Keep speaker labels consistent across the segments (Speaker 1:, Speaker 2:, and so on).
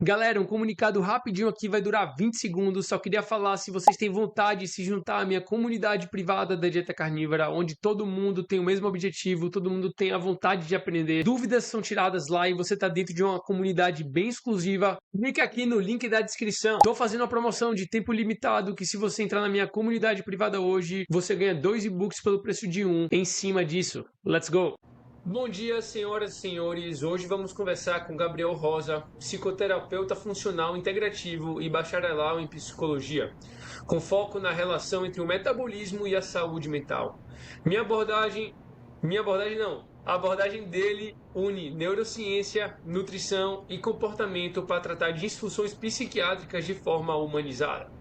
Speaker 1: Galera, um comunicado rapidinho aqui, vai durar 20 segundos. Só queria falar se vocês têm vontade de se juntar à minha comunidade privada da Dieta Carnívora, onde todo mundo tem o mesmo objetivo, todo mundo tem a vontade de aprender. Dúvidas são tiradas lá e você está dentro de uma comunidade bem exclusiva. Clique aqui no link da descrição. Estou fazendo uma promoção de tempo limitado que se você entrar na minha comunidade privada hoje, você ganha 2 e-books pelo preço de um. Em cima disso, let's go! Bom dia, senhoras e senhores. Hoje vamos conversar com Gabriel Rosa, psicoterapeuta funcional integrativo e bacharelal em psicologia, com foco na relação entre o metabolismo e a saúde mental. A abordagem dele une neurociência, nutrição e comportamento para tratar de disfunções psiquiátricas de forma humanizada.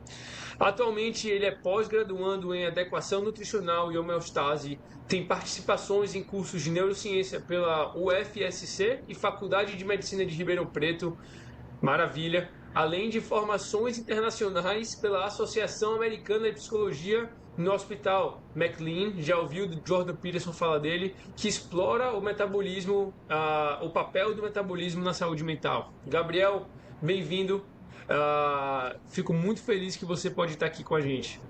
Speaker 1: Atualmente, ele é pós-graduando em adequação nutricional e homeostase, tem participações em cursos de neurociência pela UFSC e Faculdade de Medicina de Ribeirão Preto, maravilha, além de formações internacionais pela Associação Americana de Psicologia no Hospital McLean, já ouviu o Jordan Peterson falar dele, que explora o metabolismo, o papel do metabolismo na saúde mental. Gabriel, bem-vindo. Fico muito feliz que você pode estar aqui com a gente.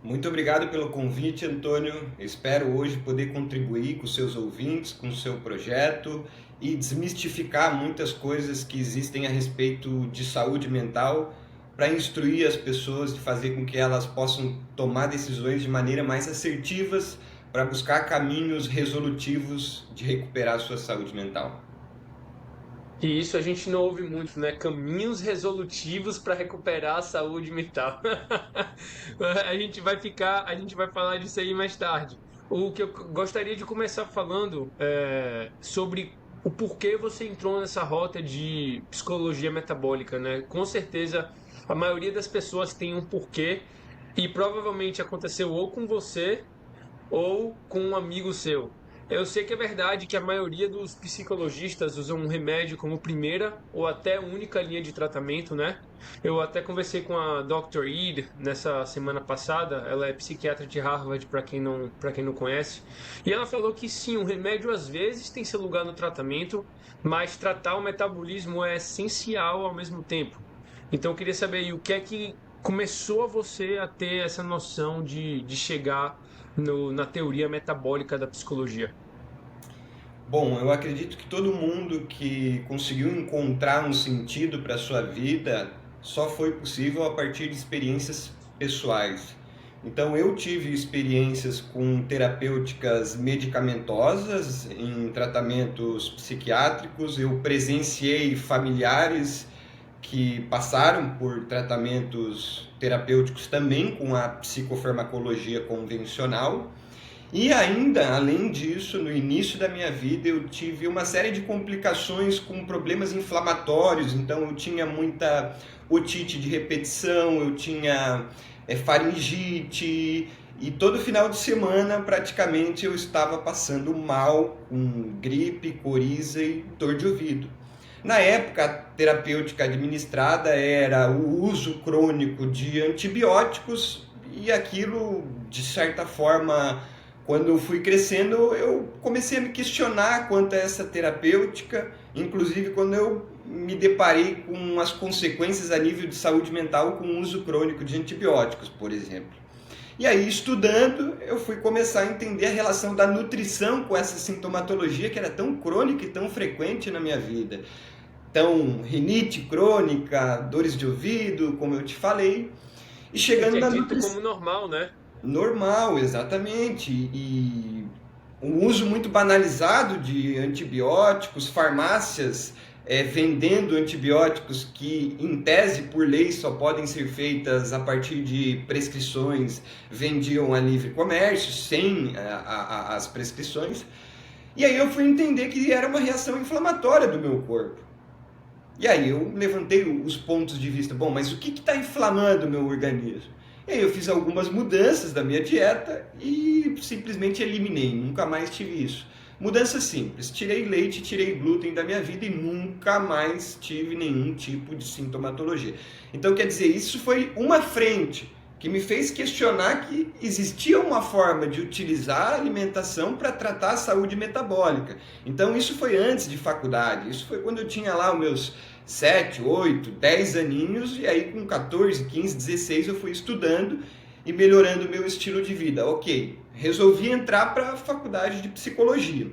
Speaker 2: Muito obrigado pelo convite, Antônio. Espero hoje poder contribuir com seus ouvintes, com o seu projeto e desmistificar muitas coisas que existem a respeito de saúde mental para instruir as pessoas, de fazer com que elas possam tomar decisões de maneira mais assertivas para buscar caminhos resolutivos de recuperar a sua saúde mental.
Speaker 1: E isso a gente não ouve muito, né? Caminhos resolutivos para recuperar a saúde mental. A gente vai falar disso aí mais tarde. O que eu gostaria de começar falando é sobre o porquê você entrou nessa rota de psicologia metabólica, né? Com certeza a maioria das pessoas tem um porquê e provavelmente aconteceu ou com você ou com um amigo seu. Eu sei que é verdade que a maioria dos psicologistas usam um remédio como primeira ou até única linha de tratamento, né? Eu até conversei com a Dr. Ed nessa semana passada, ela é psiquiatra de Harvard, para quem não conhece, e ela falou que sim, o remédio às vezes tem seu lugar no tratamento, mas tratar o metabolismo é essencial ao mesmo tempo. Então eu queria saber aí, o que é que começou a você a ter essa noção de chegar na teoria metabólica da psicologia?
Speaker 2: Bom, eu acredito que todo mundo que conseguiu encontrar um sentido para a sua vida só foi possível a partir de experiências pessoais. Então, eu tive experiências com terapêuticas medicamentosas em tratamentos psiquiátricos, eu presenciei familiares que passaram por tratamentos terapêuticos também com a psicofarmacologia convencional. E ainda, além disso, no início da minha vida eu tive uma série de complicações com problemas inflamatórios, então eu tinha muita otite de repetição, eu tinha faringite, e todo final de semana praticamente eu estava passando mal com gripe, coriza e dor de ouvido. Na época, a terapêutica administrada era o uso crônico de antibióticos e aquilo, de certa forma, quando eu fui crescendo, eu comecei a me questionar quanto a essa terapêutica, inclusive quando eu me deparei com as consequências a nível de saúde mental com o uso crônico de antibióticos, por exemplo. E aí, estudando, eu fui começar a entender a relação da nutrição com essa sintomatologia que era tão crônica e tão frequente na minha vida. Então, rinite crônica, dores de ouvido, como eu te falei, e
Speaker 1: O que
Speaker 2: chegando
Speaker 1: é
Speaker 2: na
Speaker 1: dito
Speaker 2: nutrição.
Speaker 1: como normal, né?
Speaker 2: Normal, exatamente. E um uso muito banalizado de antibióticos, farmácias vendendo antibióticos que, em tese, por lei, só podem ser feitas a partir de prescrições, vendiam a livre comércio, sem as prescrições. E aí eu fui entender que era uma reação inflamatória do meu corpo. E aí eu levantei os pontos de vista, bom, mas o que está inflamando o meu organismo? E aí eu fiz algumas mudanças da minha dieta e simplesmente eliminei, nunca mais tive isso. Mudança simples, tirei leite, tirei glúten da minha vida e nunca mais tive nenhum tipo de sintomatologia. Então quer dizer, isso foi uma frente que me fez questionar que existia uma forma de utilizar a alimentação para tratar a saúde metabólica. Então isso foi antes de faculdade, isso foi quando eu tinha lá os meus 7, 8, 10 aninhos, e aí com 14, 15, 16 eu fui estudando e melhorando o meu estilo de vida. Ok, resolvi entrar para a faculdade de psicologia.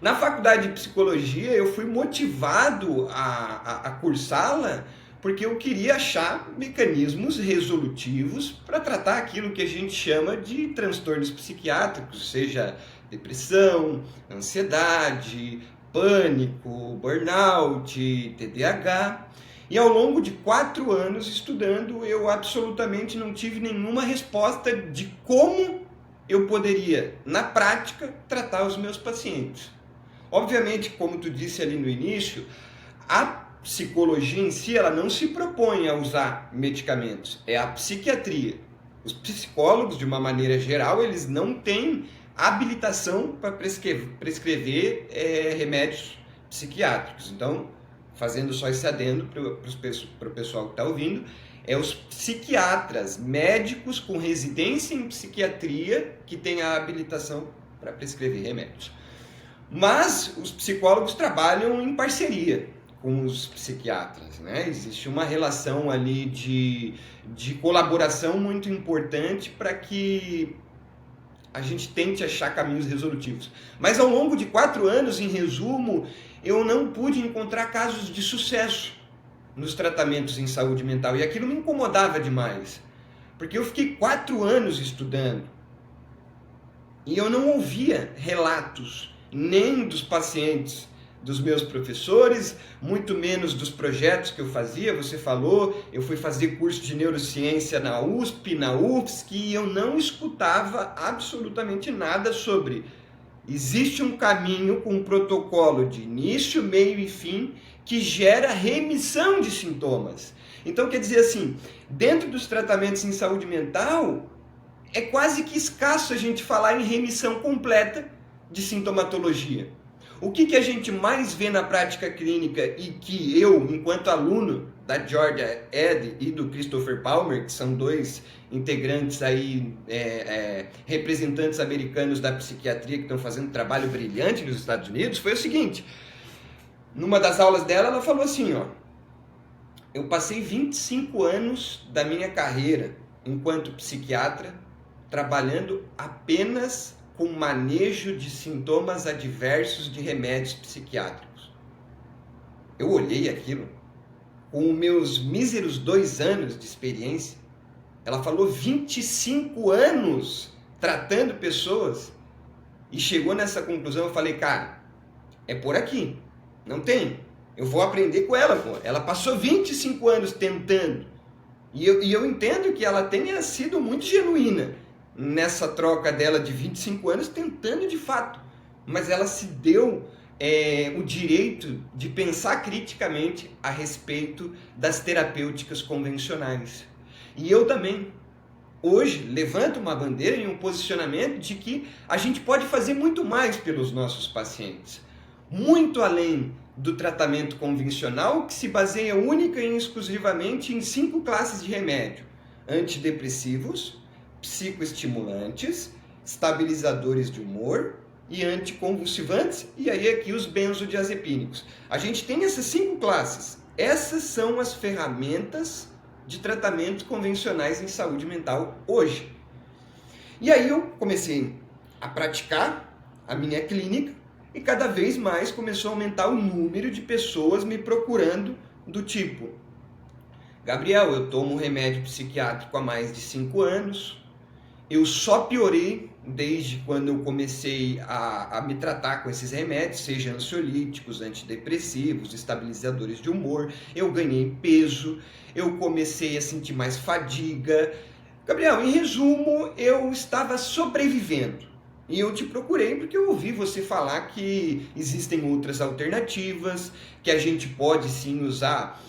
Speaker 2: Na faculdade de psicologia eu fui motivado a cursá-la porque eu queria achar mecanismos resolutivos para tratar aquilo que a gente chama de transtornos psiquiátricos, seja depressão, ansiedade, pânico, burnout, TDAH. E ao longo de 4 anos estudando, eu absolutamente não tive nenhuma resposta de como eu poderia, na prática, tratar os meus pacientes. Obviamente, como tu disse ali no início, a psicologia em si, ela não se propõe a usar medicamentos, é a psiquiatria. Os psicólogos, de uma maneira geral, eles não têm habilitação para prescrever remédios psiquiátricos. Então, fazendo só esse adendo para o pessoal que está ouvindo, é os psiquiatras, médicos com residência em psiquiatria, que têm a habilitação para prescrever remédios. Mas os psicólogos trabalham em parceria com os psiquiatras, né? Existe uma relação ali de colaboração muito importante para que a gente tente achar caminhos resolutivos. Mas ao longo de 4 anos, em resumo, eu não pude encontrar casos de sucesso nos tratamentos em saúde mental. E aquilo me incomodava demais, porque eu fiquei 4 anos estudando e eu não ouvia relatos nem dos pacientes, dos meus professores, muito menos dos projetos que eu fazia. Você falou, eu fui fazer curso de neurociência na USP, na UFSC, e eu não escutava absolutamente nada sobre existe um caminho com um protocolo de início, meio e fim que gera remissão de sintomas. Então, quer dizer assim, dentro dos tratamentos em saúde mental, é quase que escasso a gente falar em remissão completa de sintomatologia. O que a gente mais vê na prática clínica e que eu, enquanto aluno da Georgia Ed e do Christopher Palmer, que são 2 integrantes aí, representantes americanos da psiquiatria que estão fazendo um trabalho brilhante nos Estados Unidos, foi o seguinte: numa das aulas dela, ela falou assim, ó, eu passei 25 anos da minha carreira enquanto psiquiatra trabalhando apenas com manejo de sintomas adversos de remédios psiquiátricos. Eu olhei aquilo, com os meus míseros 2 anos de experiência, ela falou 25 anos tratando pessoas, e chegou nessa conclusão. Eu falei, cara, é por aqui, não tem, eu vou aprender com ela, pô. Ela passou 25 anos tentando, e eu entendo que ela tenha sido muito genuína nessa troca dela de 25 anos, tentando de fato, mas ela se deu o direito de pensar criticamente a respeito das terapêuticas convencionais. E eu também, hoje, levanto uma bandeira e um posicionamento de que a gente pode fazer muito mais pelos nossos pacientes, muito além do tratamento convencional, que se baseia única e exclusivamente em 5 classes de remédio: antidepressivos, psicoestimulantes, estabilizadores de humor e anticonvulsivantes, e aí aqui os benzodiazepínicos. A gente tem essas 5 classes. Essas são as ferramentas de tratamento convencionais em saúde mental hoje. E aí eu comecei a praticar a minha clínica e cada vez mais começou a aumentar o número de pessoas me procurando do tipo: Gabriel, eu tomo remédio psiquiátrico há mais de 5 anos, eu só piorei desde quando eu comecei a me tratar com esses remédios, seja ansiolíticos, antidepressivos, estabilizadores de humor, eu ganhei peso, eu comecei a sentir mais fadiga. Gabriel, em resumo, eu estava sobrevivendo. E eu te procurei porque eu ouvi você falar que existem outras alternativas, que a gente pode sim usar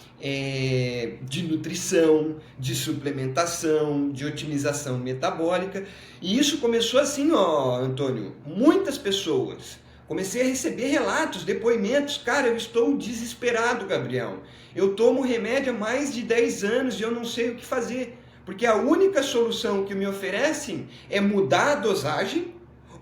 Speaker 2: de nutrição, de suplementação, de otimização metabólica. E isso começou assim, ó, Antônio, muitas pessoas. Comecei a receber relatos, depoimentos. Cara, eu estou desesperado, Gabriel. Eu tomo remédio há mais de 10 anos e eu não sei o que fazer. Porque a única solução que me oferecem é mudar a dosagem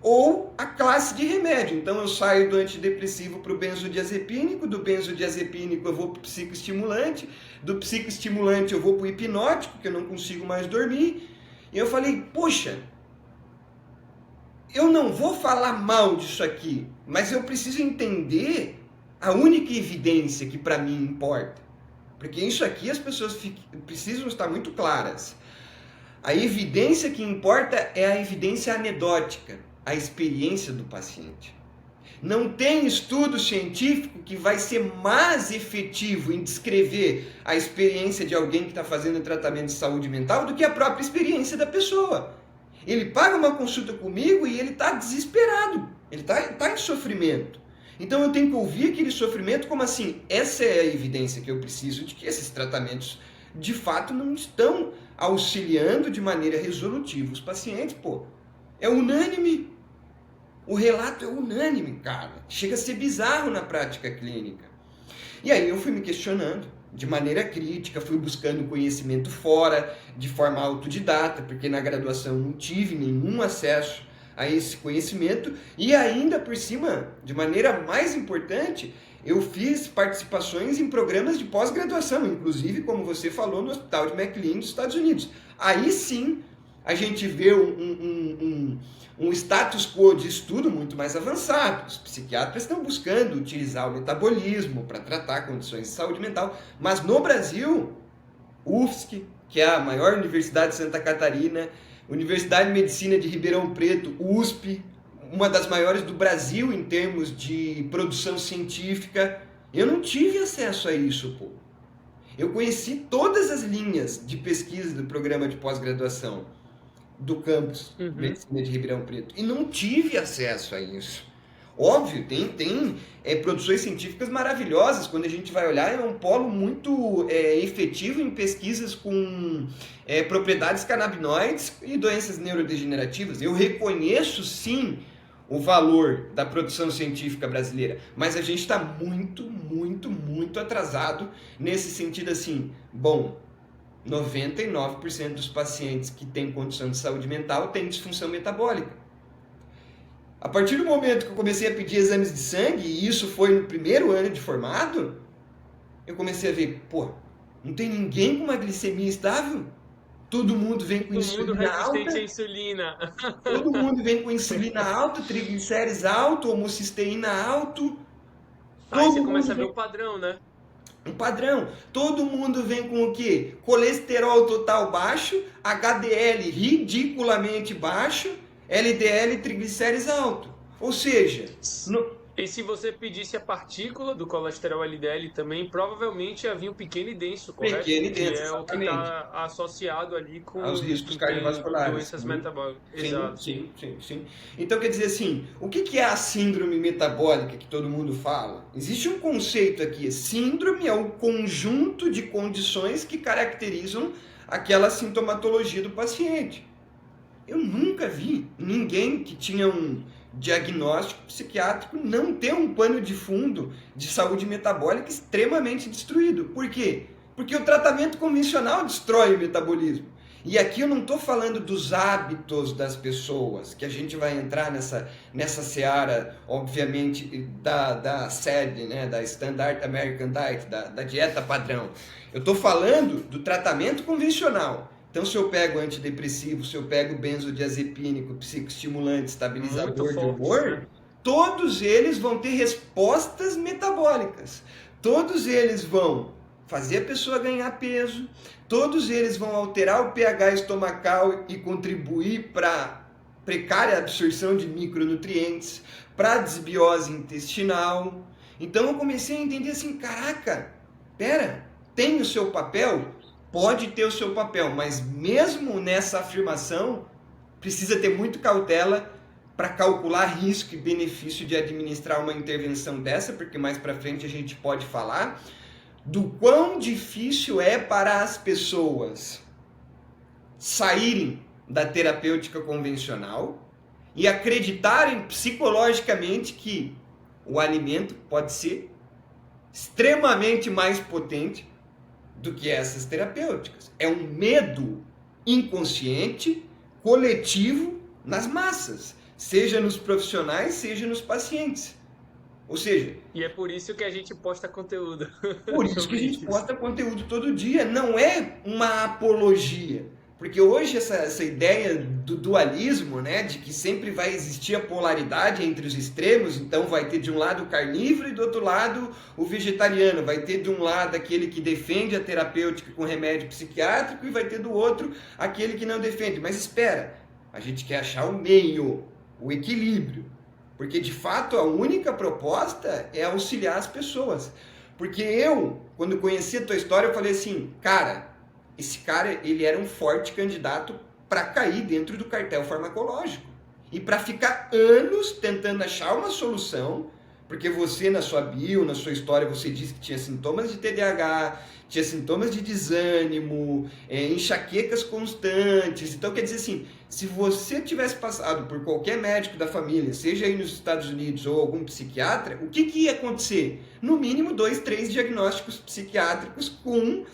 Speaker 2: ou a classe de remédio. Então eu saio do antidepressivo para o benzodiazepínico, do benzodiazepínico eu vou para o psicoestimulante, do psicoestimulante eu vou para o hipnótico, que eu não consigo mais dormir. E eu falei, poxa, eu não vou falar mal disso aqui, mas eu preciso entender a única evidência que para mim importa. Porque isso aqui as pessoas precisam estar muito claras. A evidência que importa é a evidência anedótica, a experiência do paciente. Não tem estudo científico que vai ser mais efetivo em descrever a experiência de alguém que está fazendo tratamento de saúde mental do que a própria experiência da pessoa. Ele paga uma consulta comigo e ele está desesperado, ele está em sofrimento. Então eu tenho que ouvir aquele sofrimento como assim, essa é a evidência que eu preciso de que esses tratamentos de fato não estão auxiliando de maneira resolutiva os pacientes, pô. É unânime. O relato é unânime, cara. Chega a ser bizarro na prática clínica. E aí eu fui me questionando de maneira crítica, fui buscando conhecimento fora, de forma autodidata, porque na graduação não tive nenhum acesso a esse conhecimento, e ainda por cima, de maneira mais importante, eu fiz participações em programas de pós-graduação, inclusive, como você falou, no Hospital de McLean dos Estados Unidos. Aí sim, a gente vê um status quo de estudo muito mais avançado. Os psiquiatras estão buscando utilizar o metabolismo para tratar condições de saúde mental, mas no Brasil, UFSC, que é a maior universidade de Santa Catarina, Universidade de Medicina de Ribeirão Preto, USP, uma das maiores do Brasil em termos de produção científica, eu não tive acesso a isso, pô. Eu conheci todas as linhas de pesquisa do programa de pós-graduação do campus de Medicina de Ribeirão Preto e não tive acesso a isso. Óbvio, tem produções científicas maravilhosas. Quando a gente vai olhar, é um polo muito efetivo em pesquisas com propriedades canabinoides e doenças neurodegenerativas. Eu reconheço, sim, o valor da produção científica brasileira, mas a gente está muito, muito, muito atrasado nesse sentido assim. Bom, 99% dos pacientes que têm condição de saúde mental têm disfunção metabólica. A partir do momento que eu comecei a pedir exames de sangue, e isso foi no primeiro ano de formado, eu comecei a ver, pô, não tem ninguém com uma glicemia estável? Todo mundo vem com insulina alta.
Speaker 1: Resistente à insulina.
Speaker 2: Todo mundo vem com insulina alta, triglicérides alto, homocisteína alto.
Speaker 1: Aí você começa a ver o padrão, né?
Speaker 2: Um padrão. Todo mundo vem com o quê? Colesterol total baixo, HDL ridiculamente baixo, LDL triglicérides alto. Ou seja...
Speaker 1: E se você pedisse a partícula do colesterol LDL também, provavelmente havia um pequeno e denso, correto?
Speaker 2: Pequeno e denso,
Speaker 1: que é o que está associado ali com
Speaker 2: aos riscos cardiovasculares.
Speaker 1: Doenças metabólicas.
Speaker 2: Sim,
Speaker 1: Exato.
Speaker 2: sim. Então, quer dizer assim, o que é a síndrome metabólica que todo mundo fala? Existe um conceito aqui. Síndrome é o conjunto de condições que caracterizam aquela sintomatologia do paciente. Eu nunca vi ninguém que tinha um diagnóstico psiquiátrico não ter um pano de fundo de saúde metabólica extremamente destruído. Por quê? Porque o tratamento convencional destrói o metabolismo. E aqui eu não estou falando dos hábitos das pessoas, que a gente vai entrar nessa seara, obviamente, da SAD, né, da Standard American Diet, da dieta padrão. Eu estou falando do tratamento convencional. Então, se eu pego antidepressivo, se eu pego benzodiazepínico, psicoestimulante, estabilizador de humor, todos eles vão ter respostas metabólicas. Todos eles vão fazer a pessoa ganhar peso, todos eles vão alterar o pH estomacal e contribuir para a precária absorção de micronutrientes, para a desbiose intestinal. Então, eu comecei a entender assim, caraca, tem o seu papel? Pode ter o seu papel, mas mesmo nessa afirmação, precisa ter muito cautela para calcular risco e benefício de administrar uma intervenção dessa, porque mais para frente a gente pode falar do quão difícil é para as pessoas saírem da terapêutica convencional e acreditarem psicologicamente que o alimento pode ser extremamente mais potente do que essas terapêuticas. É um medo inconsciente, coletivo nas massas, seja nos profissionais, seja nos pacientes. Ou seja,
Speaker 1: E é por isso que a gente posta conteúdo
Speaker 2: por isso que a
Speaker 1: sobre
Speaker 2: gente
Speaker 1: isso.
Speaker 2: posta conteúdo todo dia, não é uma apologia. Porque hoje essa ideia do dualismo, né, de que sempre vai existir a polaridade entre os extremos, então vai ter de um lado o carnívoro e do outro lado o vegetariano, vai ter de um lado aquele que defende a terapêutica com remédio psiquiátrico e vai ter do outro aquele que não defende. Mas espera, a gente quer achar o meio, o equilíbrio. Porque de fato a única proposta é auxiliar as pessoas. Porque eu, quando conheci a tua história, eu falei assim, cara, esse cara, ele era um forte candidato para cair dentro do cartel farmacológico. E para ficar anos tentando achar uma solução, porque você, na sua bio, na sua história, você disse que tinha sintomas de TDAH, tinha sintomas de desânimo, enxaquecas constantes. Então, quer dizer assim, se você tivesse passado por qualquer médico da família, seja aí nos Estados Unidos ou algum psiquiatra, o que ia acontecer? No mínimo 2, 3 diagnósticos psiquiátricos com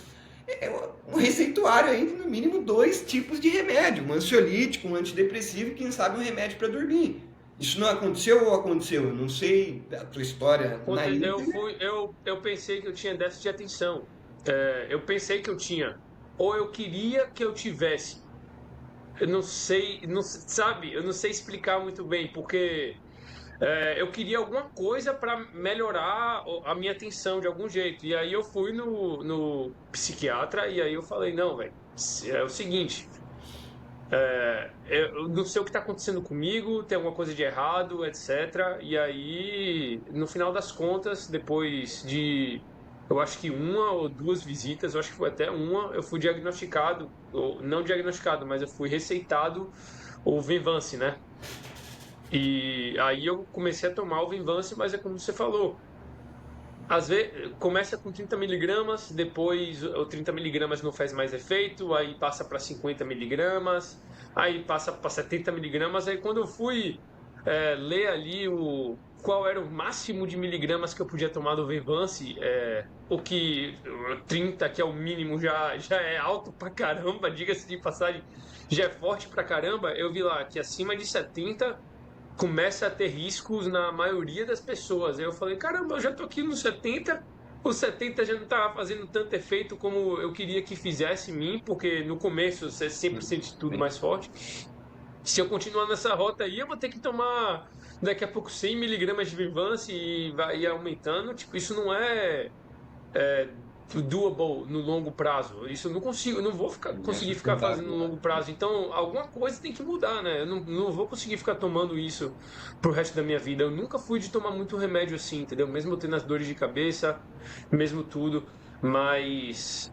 Speaker 2: um receituário aí, no mínimo 2 tipos de remédio, um ansiolítico, um antidepressivo e quem sabe um remédio para dormir. Isso não aconteceu ou aconteceu? Eu não sei a tua história na íntegra.
Speaker 1: Eu pensei que eu tinha déficit de atenção. Eu pensei que eu tinha. Ou eu queria que eu tivesse. Eu não sei, não, sabe? Eu não sei explicar muito bem, porque eu queria alguma coisa para melhorar a minha atenção de algum jeito. E aí eu fui no psiquiatra e aí eu falei, não, velho, é o seguinte, eu não sei o que está acontecendo comigo, tem alguma coisa de errado, etc. E aí, no final das contas, depois de, eu acho que uma ou duas visitas, eu acho que foi até uma, eu fui diagnosticado, ou não diagnosticado, mas eu fui receitado o Venvance, né? E aí eu comecei a tomar o Venvance, mas é como você falou, às vezes começa com 30 miligramas, depois o 30 miligramas não faz mais efeito, aí passa para 50 miligramas, aí passa para 70 miligramas. Aí quando eu fui ler ali qual era o máximo de miligramas que eu podia tomar do Venvance, o que 30, que é o mínimo, já é alto pra caramba, diga-se de passagem, já é forte pra caramba. Eu vi lá que acima de 70 começa a ter riscos na maioria das pessoas. Aí eu falei, caramba, eu já tô aqui nos 70, os 70 já não tava fazendo tanto efeito como eu queria que fizesse em mim, porque no começo você sempre sente tudo mais forte. Se eu continuar nessa rota aí, eu vou ter que tomar daqui a pouco 100 miligramas de Vivance e vai ir aumentando. Tipo, isso não é doable no longo prazo. Isso eu não consigo, eu não vou
Speaker 2: Não é
Speaker 1: conseguir ficar fazendo no
Speaker 2: sustentável, né?
Speaker 1: longo prazo. Então, alguma coisa tem que mudar, né? Eu não vou conseguir ficar tomando isso pro resto da minha vida. Eu nunca fui de tomar muito remédio assim, entendeu? Mesmo eu tendo as dores de cabeça, mesmo tudo. Mas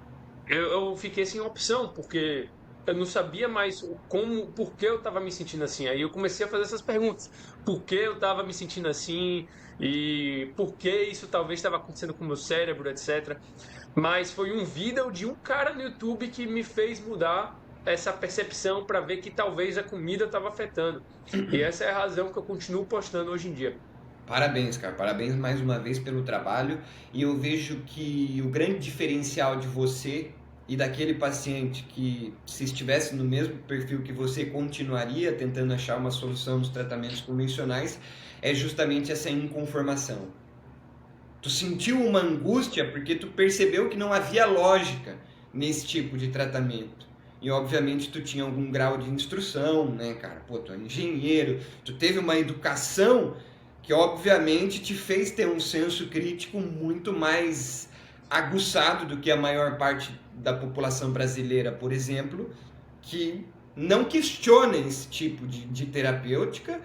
Speaker 1: eu fiquei sem opção, porque eu não sabia mais por que eu estava me sentindo assim. Aí eu comecei a fazer essas perguntas. Por que eu estava me sentindo assim? E por que isso talvez estava acontecendo com o meu cérebro, etc. Mas foi um vídeo de um cara no YouTube que me fez mudar essa percepção para ver que talvez a comida estava afetando. E essa é a razão que eu continuo postando hoje em dia.
Speaker 2: Parabéns, cara. Parabéns mais uma vez pelo trabalho. E eu vejo que o grande diferencial de você e daquele paciente que, se estivesse no mesmo perfil que você, continuaria tentando achar uma solução nos tratamentos convencionais, é justamente essa inconformação. Tu sentiu uma angústia porque tu percebeu que não havia lógica nesse tipo de tratamento. E obviamente tu tinha algum grau de instrução, né, cara? Pô, tu é engenheiro, tu teve uma educação que obviamente te fez ter um senso crítico muito mais aguçado do que a maior parte da população brasileira, por exemplo, que não questiona esse tipo de terapêutica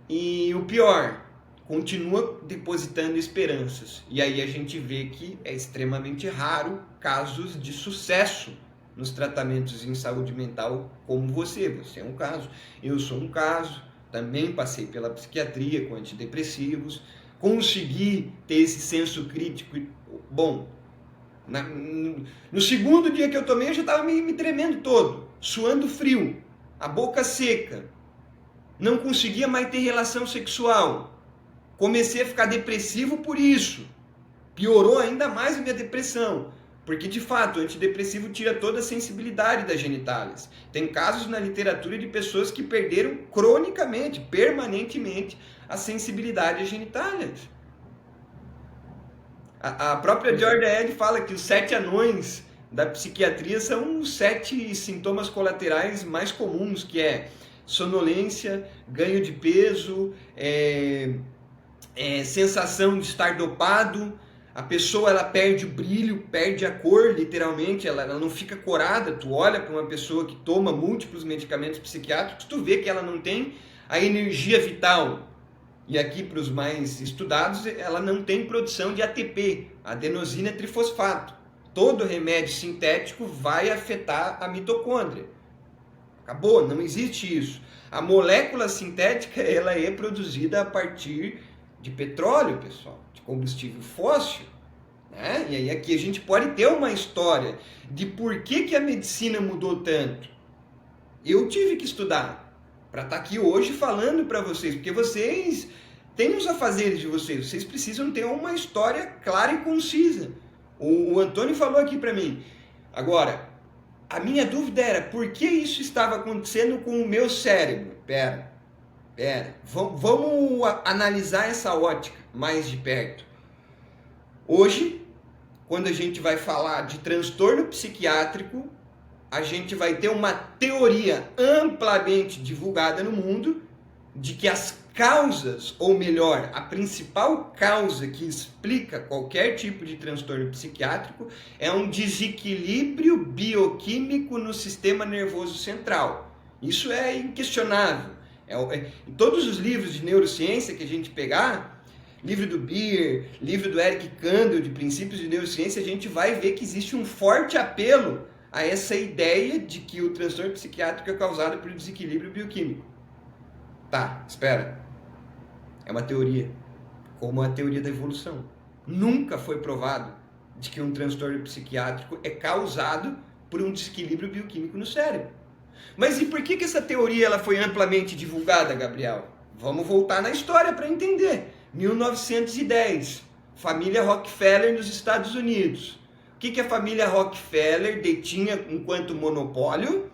Speaker 2: e o pior, continua depositando esperanças. E aí a gente vê que é extremamente raro casos de sucesso nos tratamentos em saúde mental como você. Você é um caso, eu sou um caso, também passei pela psiquiatria com antidepressivos, consegui ter esse senso crítico. Bom, no segundo dia que eu tomei eu já estava me tremendo todo, suando frio, a boca seca, não conseguia mais ter relação sexual. Comecei a ficar depressivo por isso. Piorou ainda mais a minha depressão. Porque, de fato, o antidepressivo tira toda a sensibilidade das genitálias. Tem casos na literatura de pessoas que perderam cronicamente, permanentemente, a sensibilidade às genitálias. A própria Georgia Ed fala que os 7 anões da psiquiatria são os 7 sintomas colaterais mais comuns, que é sonolência, ganho de peso, sensação de estar dopado, a pessoa ela perde o brilho, perde a cor, literalmente, ela não fica corada. Tu olha para uma pessoa que toma múltiplos medicamentos psiquiátricos, tu vê que ela não tem a energia vital. E aqui para os mais estudados, ela não tem produção de ATP, adenosina trifosfato. Todo remédio sintético vai afetar a mitocôndria. Acabou, não existe isso. A molécula sintética ela é produzida a partir de petróleo, pessoal, de combustível fóssil. Né? E aí aqui a gente pode ter uma história de por que a medicina mudou tanto. Eu tive que estudar para estar aqui hoje falando para vocês, porque vocês têm os afazeres de vocês, vocês precisam ter uma história clara e concisa. O Antônio falou aqui para mim. Agora, a minha dúvida era por que isso estava acontecendo com o meu cérebro? Pera, vamos analisar essa ótica mais de perto. Hoje, quando a gente vai falar de transtorno psiquiátrico, a gente vai ter uma teoria amplamente divulgada no mundo de que as causas, ou melhor, a principal causa que explica qualquer tipo de transtorno psiquiátrico é um desequilíbrio bioquímico no sistema nervoso central. Isso é inquestionável. Em todos os livros de neurociência que a gente pegar, livro do Beer, livro do Eric Kandel, de princípios de neurociência, a gente vai ver que existe um forte apelo a essa ideia de que o transtorno psiquiátrico é causado por desequilíbrio bioquímico. Tá, espera. É uma teoria, como a teoria da evolução. Nunca foi provado de que um transtorno psiquiátrico é causado por um desequilíbrio bioquímico no cérebro. Mas e por que essa teoria ela foi amplamente divulgada, Gabriel? Vamos voltar na história para entender. 1910, família Rockefeller nos Estados Unidos. O que a família Rockefeller detinha enquanto monopólio?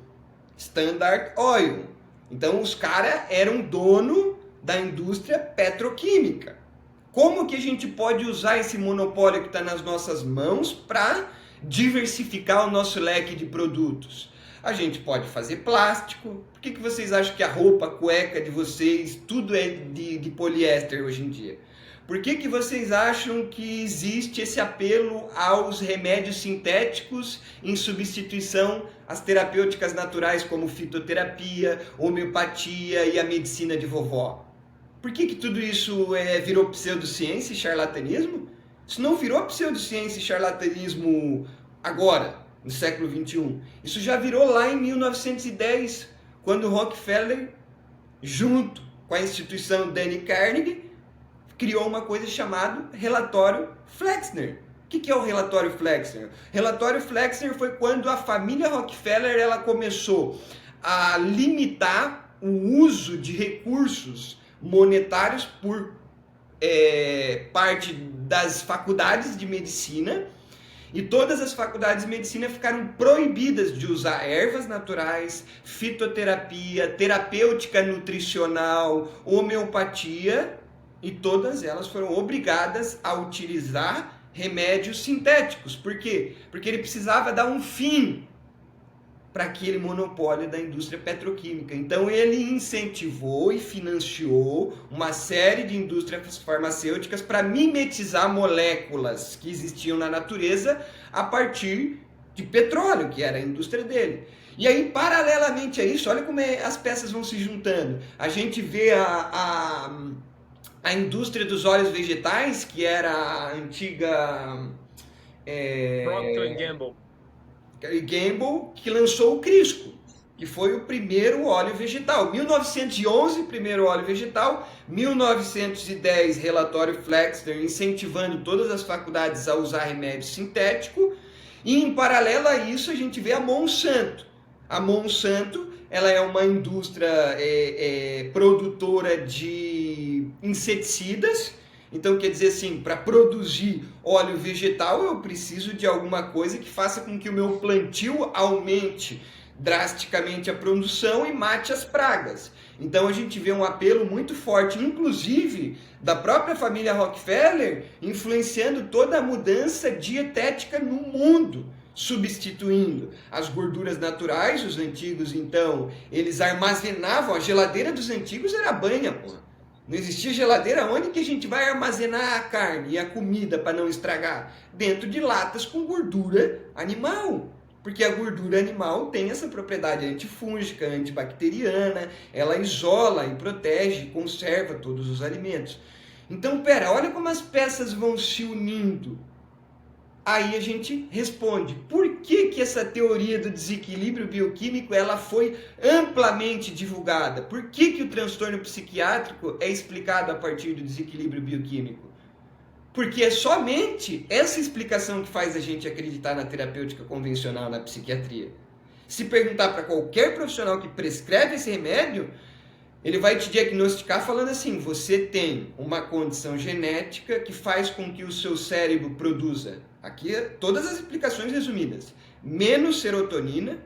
Speaker 2: Standard Oil. Então os caras eram dono da indústria petroquímica. Como que a gente pode usar esse monopólio que está nas nossas mãos para diversificar o nosso leque de produtos? A gente pode fazer plástico. Por que vocês acham que a roupa, a cueca de vocês, tudo é de poliéster hoje em dia? Por que vocês acham que existe esse apelo aos remédios sintéticos em substituição às terapêuticas naturais como fitoterapia, homeopatia e a medicina de vovó? Por que tudo isso virou pseudociência e charlatanismo? Isso não virou pseudociência e charlatanismo agora, no século XXI. Isso já virou lá em 1910, quando Rockefeller, junto com a instituição Dale Carnegie, criou uma coisa chamada Relatório Flexner. O que é o Relatório Flexner? O Relatório Flexner foi quando a família Rockefeller ela começou a limitar o uso de recursos monetários por parte das faculdades de medicina, e todas as faculdades de medicina ficaram proibidas de usar ervas naturais, fitoterapia, terapêutica nutricional, homeopatia, e todas elas foram obrigadas a utilizar remédios sintéticos. Por quê? Porque ele precisava dar um fim para aquele monopólio da indústria petroquímica. Então ele incentivou e financiou uma série de indústrias farmacêuticas para mimetizar moléculas que existiam na natureza a partir de petróleo, que era a indústria dele. E aí, paralelamente a isso, olha como as peças vão se juntando. A gente vê a indústria dos óleos vegetais, que era a antiga
Speaker 1: Procter & Gamble.
Speaker 2: Gamble, que lançou o Crisco, que foi o primeiro óleo vegetal. 1911, primeiro óleo vegetal. 1910, relatório Flexner, incentivando todas as faculdades a usar remédio sintético. E em paralelo a isso, a gente vê a Monsanto. A Monsanto, ela é uma indústria produtora de inseticidas, Então, quer dizer assim, para produzir óleo vegetal, eu preciso de alguma coisa que faça com que o meu plantio aumente drasticamente a produção e mate as pragas. Então, a gente vê um apelo muito forte, inclusive da própria família Rockefeller, influenciando toda a mudança dietética no mundo, substituindo as gorduras naturais. Os antigos, então, eles armazenavam, a geladeira dos antigos era banha, porra. Não existia geladeira. Onde que a gente vai armazenar a carne e a comida para não estragar? Dentro de latas com gordura animal. Porque a gordura animal tem essa propriedade antifúngica, antibacteriana, ela isola e protege, conserva todos os alimentos. Então, olha como as peças vão se unindo. Aí a gente responde, por que que essa teoria do desequilíbrio bioquímico ela foi amplamente divulgada? Por que que o transtorno psiquiátrico é explicado a partir do desequilíbrio bioquímico? Porque é somente essa explicação que faz a gente acreditar na terapêutica convencional, na psiquiatria. Se perguntar para qualquer profissional que prescreve esse remédio, ele vai te diagnosticar falando assim, você tem uma condição genética que faz com que o seu cérebro produza, aqui todas as explicações resumidas, menos serotonina,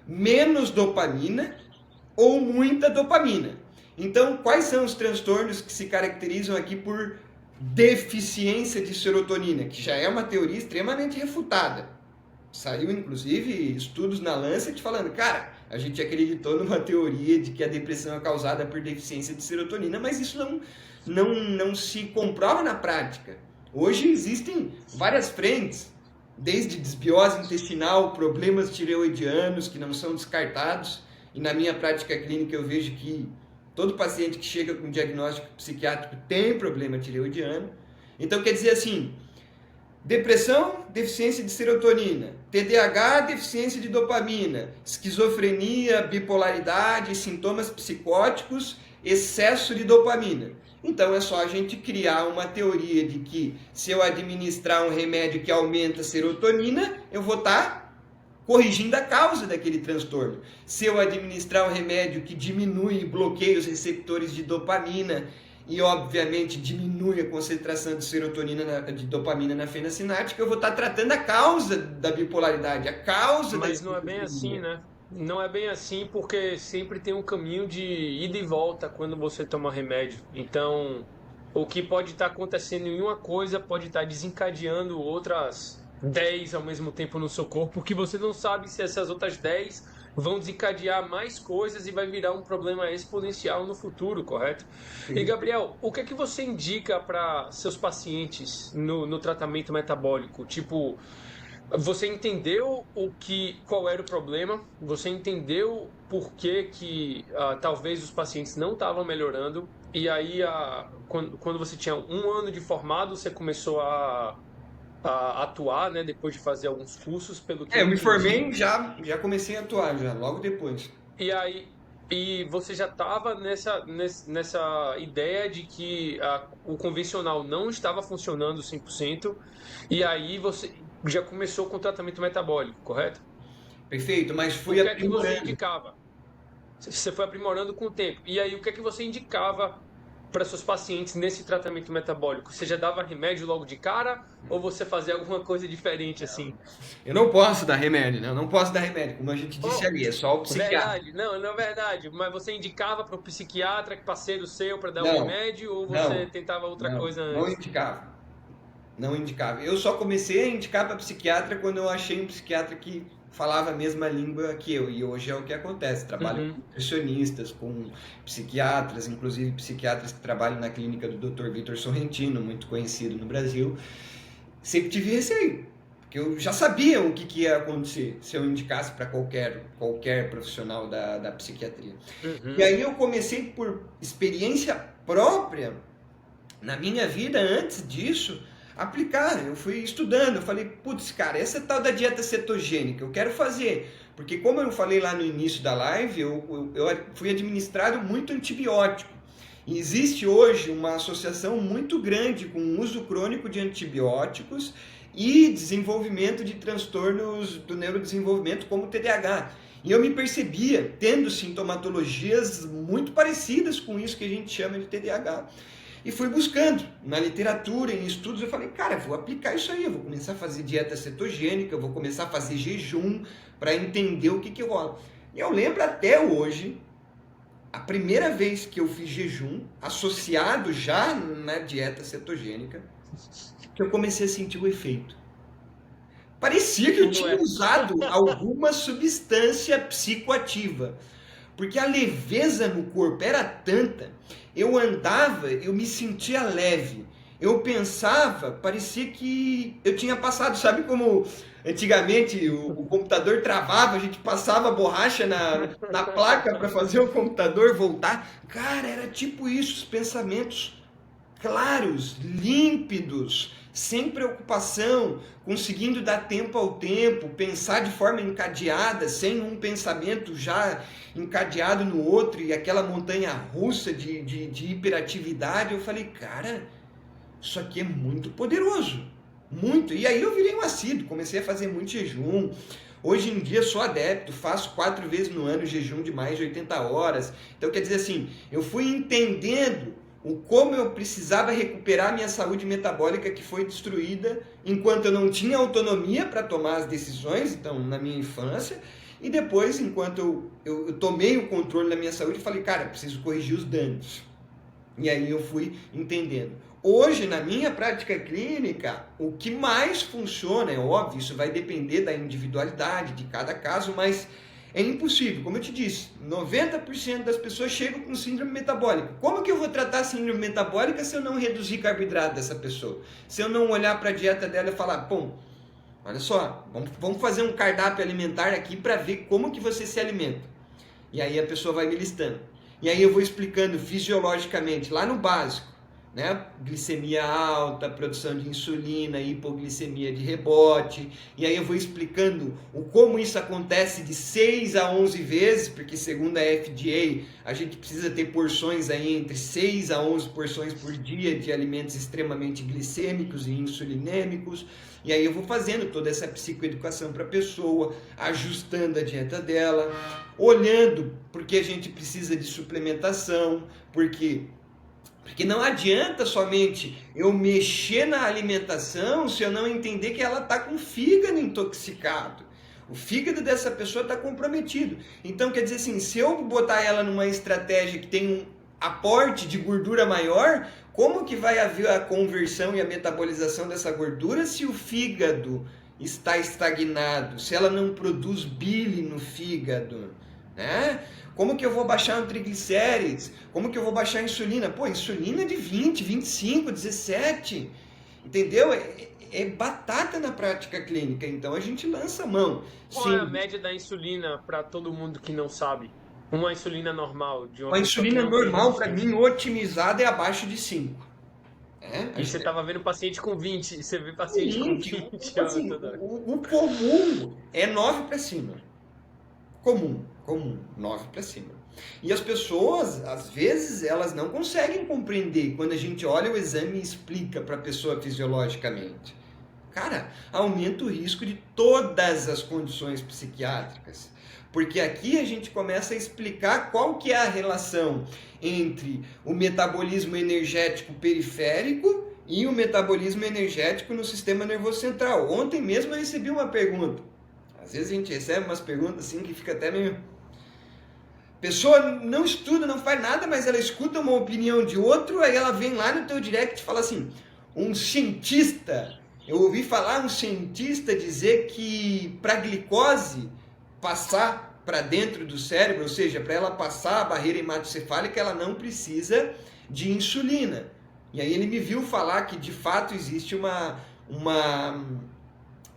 Speaker 2: menos dopamina ou muita dopamina. Então, quais são os transtornos que se caracterizam aqui por deficiência de serotonina, que já é uma teoria extremamente refutada. Saiu, inclusive, estudos na Lancet falando, cara, a gente acreditou numa teoria de que a depressão é causada por deficiência de serotonina, mas isso não se comprova na prática. Hoje existem várias frentes, desde desbiose intestinal, problemas tireoidianos que não são descartados, e na minha prática clínica eu vejo que todo paciente que chega com diagnóstico psiquiátrico tem problema tireoidiano. Então, quer dizer assim, depressão, deficiência de serotonina, TDAH, deficiência de dopamina, esquizofrenia, bipolaridade, sintomas psicóticos, excesso de dopamina. Então, é só a gente criar uma teoria de que se eu administrar um remédio que aumenta a serotonina, eu vou estar corrigindo a causa daquele transtorno. Se eu administrar um remédio que diminui e bloqueia os receptores de dopamina e, obviamente, diminui a concentração de serotonina, de dopamina na fenda sináptica, eu vou estar tratando a causa da bipolaridade, a causa da...
Speaker 1: Mas não é bem assim, né? Não é bem assim porque sempre tem um caminho de ida e volta quando você toma remédio. Então, o que pode estar acontecendo em uma coisa pode estar desencadeando outras 10 ao mesmo tempo no seu corpo, porque você não sabe se essas outras 10 vão desencadear mais coisas e vai virar um problema exponencial no futuro, correto? Sim. E Gabriel, o que é que você indica para seus pacientes no tratamento metabólico? Tipo, você entendeu qual era o problema, você entendeu por que talvez os pacientes não estavam melhorando, e aí quando você tinha 1 ano de formado, você começou a atuar, né, depois de fazer alguns cursos, pelo que
Speaker 2: eu me formei, já comecei a atuar, já, logo depois.
Speaker 1: E você já estava nessa ideia de que o convencional não estava funcionando 100%, e aí você já começou com o tratamento metabólico, correto?
Speaker 2: Perfeito, mas fui
Speaker 1: aprimorando. O que é que você indicava? Você foi aprimorando com o tempo. E aí, o que é que você indicava para seus pacientes nesse tratamento metabólico? Você já dava remédio logo de cara ou você fazia alguma coisa diferente assim?
Speaker 2: Eu não posso dar remédio, né? Eu não posso dar remédio, como a gente disse ali, é só o psiquiatra.
Speaker 1: Verdade, não é verdade. Mas você indicava para o psiquiatra, parceiro seu, para dar o remédio ou você tentava outra coisa antes?
Speaker 2: Não indicava. Eu só comecei a indicar para psiquiatra quando eu achei um psiquiatra que falava a mesma língua que eu, e hoje é o que acontece, trabalho com nutricionistas, com psiquiatras, inclusive psiquiatras que trabalham na clínica do Dr. Vitor Sorrentino, muito conhecido no Brasil. Sempre tive receio, porque eu já sabia o que ia acontecer se eu indicasse para qualquer profissional da psiquiatria. E aí eu comecei por experiência própria, na minha vida antes disso, aplicar. Eu fui estudando, eu falei, putz, cara, essa tal da dieta cetogênica, eu quero fazer. Porque como eu falei lá no início da live, eu fui administrado muito antibiótico. E existe hoje uma associação muito grande com o uso crônico de antibióticos e desenvolvimento de transtornos do neurodesenvolvimento como o TDAH. E eu me percebia tendo sintomatologias muito parecidas com isso que a gente chama de TDAH. E fui buscando na literatura, em estudos, eu falei, cara, vou aplicar isso aí, eu vou começar a fazer dieta cetogênica, eu vou começar a fazer jejum para entender o que rola. E eu lembro até hoje, a primeira vez que eu fiz jejum, associado já na dieta cetogênica, que eu comecei a sentir o efeito. Parecia que eu tinha usado alguma substância psicoativa, porque a leveza no corpo era tanta, eu andava, eu me sentia leve, eu pensava, parecia que eu tinha passado, sabe como antigamente o computador travava, a gente passava borracha na placa para fazer o computador voltar? Cara, era tipo isso, os pensamentos claros, límpidos, sem preocupação, conseguindo dar tempo ao tempo, pensar de forma encadeada, sem um pensamento já encadeado no outro e aquela montanha russa de hiperatividade. Eu falei, cara, isso aqui é muito poderoso, muito. E aí eu virei um assíduo, comecei a fazer muito jejum. Hoje em dia sou adepto, faço 4 vezes no ano jejum de mais de 80 horas. Então quer dizer assim, eu fui entendendo o como eu precisava recuperar a minha saúde metabólica que foi destruída enquanto eu não tinha autonomia para tomar as decisões, então na minha infância, e depois, enquanto eu tomei o controle da minha saúde, falei, cara, preciso corrigir os danos. E aí eu fui entendendo. Hoje, na minha prática clínica, o que mais funciona, é óbvio, isso vai depender da individualidade de cada caso, mas é impossível. Como eu te disse, 90% das pessoas chegam com síndrome metabólica. Como que eu vou tratar a síndrome metabólica se eu não reduzir carboidrato dessa pessoa? Se eu não olhar para a dieta dela e falar, pô, olha só, vamos fazer um cardápio alimentar aqui para ver como que você se alimenta. E aí a pessoa vai me listando. E aí eu vou explicando fisiologicamente, lá no básico, né? Glicemia alta, produção de insulina, hipoglicemia de rebote, e aí eu vou explicando como isso acontece de 6 a 11 vezes, porque segundo a FDA, a gente precisa ter porções aí entre 6 a 11 porções por dia de alimentos extremamente glicêmicos e insulinêmicos, e aí eu vou fazendo toda essa psicoeducação para a pessoa, ajustando a dieta dela, olhando porque a gente precisa de suplementação, porque não adianta somente eu mexer na alimentação se eu não entender que ela está com o fígado intoxicado. O fígado dessa pessoa está comprometido. Então, quer dizer assim, se eu botar ela numa estratégia que tem um aporte de gordura maior, como que vai haver a conversão e a metabolização dessa gordura se o fígado está estagnado, se ela não produz bile no fígado, né? Como que eu vou baixar o triglicérides? Como que eu vou baixar a insulina? Pô, insulina de 20, 25, 17. Entendeu? É batata na prática clínica. Então a gente lança a mão.
Speaker 1: Qual é a média da insulina para todo mundo que não sabe? Uma insulina normal de uma
Speaker 2: A
Speaker 1: pessoa
Speaker 2: insulina
Speaker 1: que não tem
Speaker 2: normal, para
Speaker 1: resistência.
Speaker 2: mim, otimizada é abaixo de 5.
Speaker 1: E você estava vendo paciente com 20, e você vê paciente com 20
Speaker 2: assim,
Speaker 1: toda hora.
Speaker 2: o comum é 9 para cima. Comum, 9 para cima. E as pessoas, às vezes, elas não conseguem compreender quando a gente olha o exame e explica para a pessoa fisiologicamente. Cara, aumenta o risco de todas as condições psiquiátricas. Porque aqui a gente começa a explicar qual que é a relação entre o metabolismo energético periférico e o metabolismo energético no sistema nervoso central. Ontem mesmo eu recebi uma pergunta. Às vezes a gente recebe umas perguntas assim que fica até meio... A pessoa não estuda, não faz nada, mas ela escuta uma opinião de outro, aí ela vem lá no teu direct e fala assim, um cientista, eu ouvi falar um cientista dizer que para a glicose passar para dentro do cérebro, ou seja, para ela passar a barreira hematocefálica, ela não precisa de insulina. E aí ele me viu falar que de fato existe uma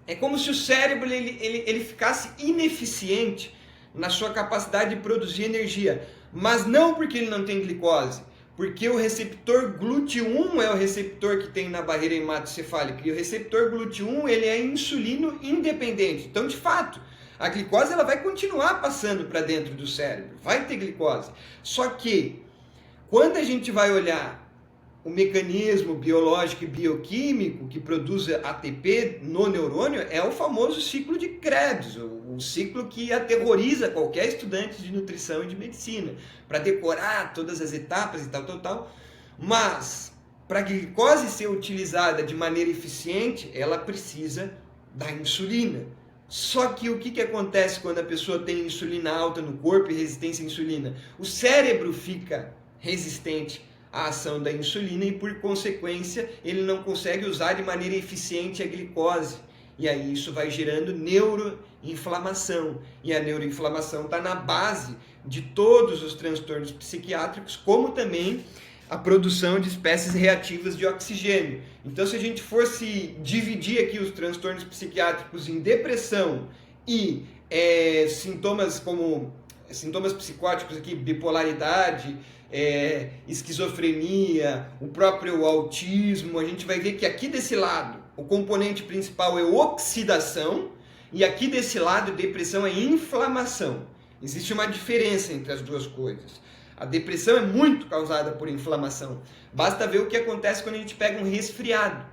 Speaker 2: é como se o cérebro ele ficasse ineficiente na sua capacidade de produzir energia. Mas não porque ele não tem glicose, porque o receptor GLUT1 é o receptor que tem na barreira hematocefálica. E o receptor GLUT1 ele é insulino independente. Então, de fato, a glicose ela vai continuar passando para dentro do cérebro. Vai ter glicose. Só que, quando a gente vai olhar o mecanismo biológico e bioquímico que produz ATP no neurônio é o famoso ciclo de Krebs, o ciclo que aterroriza qualquer estudante de nutrição e de medicina, para decorar todas as etapas e tal. Mas para a glicose ser utilizada de maneira eficiente, ela precisa da insulina. Só que o que acontece quando a pessoa tem insulina alta no corpo e resistência à insulina? O cérebro fica resistente à ação da insulina e, por consequência, ele não consegue usar de maneira eficiente a glicose. E aí isso vai gerando neuroinflamação. E a neuroinflamação está na base de todos os transtornos psiquiátricos, como também a produção de espécies reativas de oxigênio. Então, se a gente fosse dividir aqui os transtornos psiquiátricos em depressão e sintomas psicóticos aqui, bipolaridade, esquizofrenia, o próprio autismo, a gente vai ver que aqui desse lado o componente principal é oxidação e aqui desse lado depressão é inflamação. Existe uma diferença entre as duas coisas. A depressão é muito causada por inflamação. Basta ver o que acontece quando a gente pega um resfriado.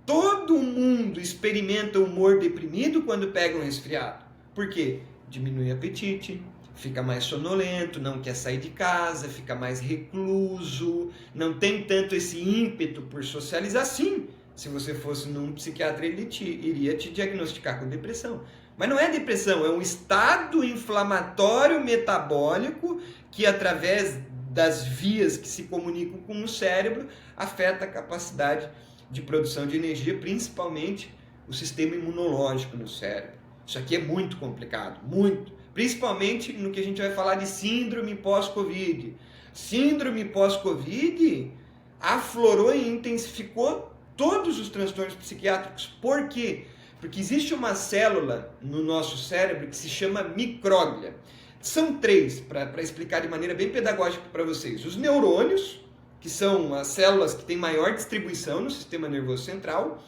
Speaker 2: Todo mundo experimenta humor deprimido quando pega um resfriado. Por quê? Diminui o apetite, fica mais sonolento, não quer sair de casa, fica mais recluso, não tem tanto esse ímpeto por socializar. Sim, se você fosse num psiquiatra, ele iria te diagnosticar com depressão. Mas não é depressão, é um estado inflamatório metabólico que, através das vias que se comunicam com o cérebro, afeta a capacidade de produção de energia, principalmente o sistema imunológico no cérebro. Isso aqui é muito complicado, muito. Principalmente no que a gente vai falar de síndrome pós-Covid. Síndrome pós-Covid aflorou e intensificou todos os transtornos psiquiátricos. Por quê? Porque existe uma célula no nosso cérebro que se chama micróglia. São três, para explicar de maneira bem pedagógica para vocês. Os neurônios, que são as células que têm maior distribuição no sistema nervoso central,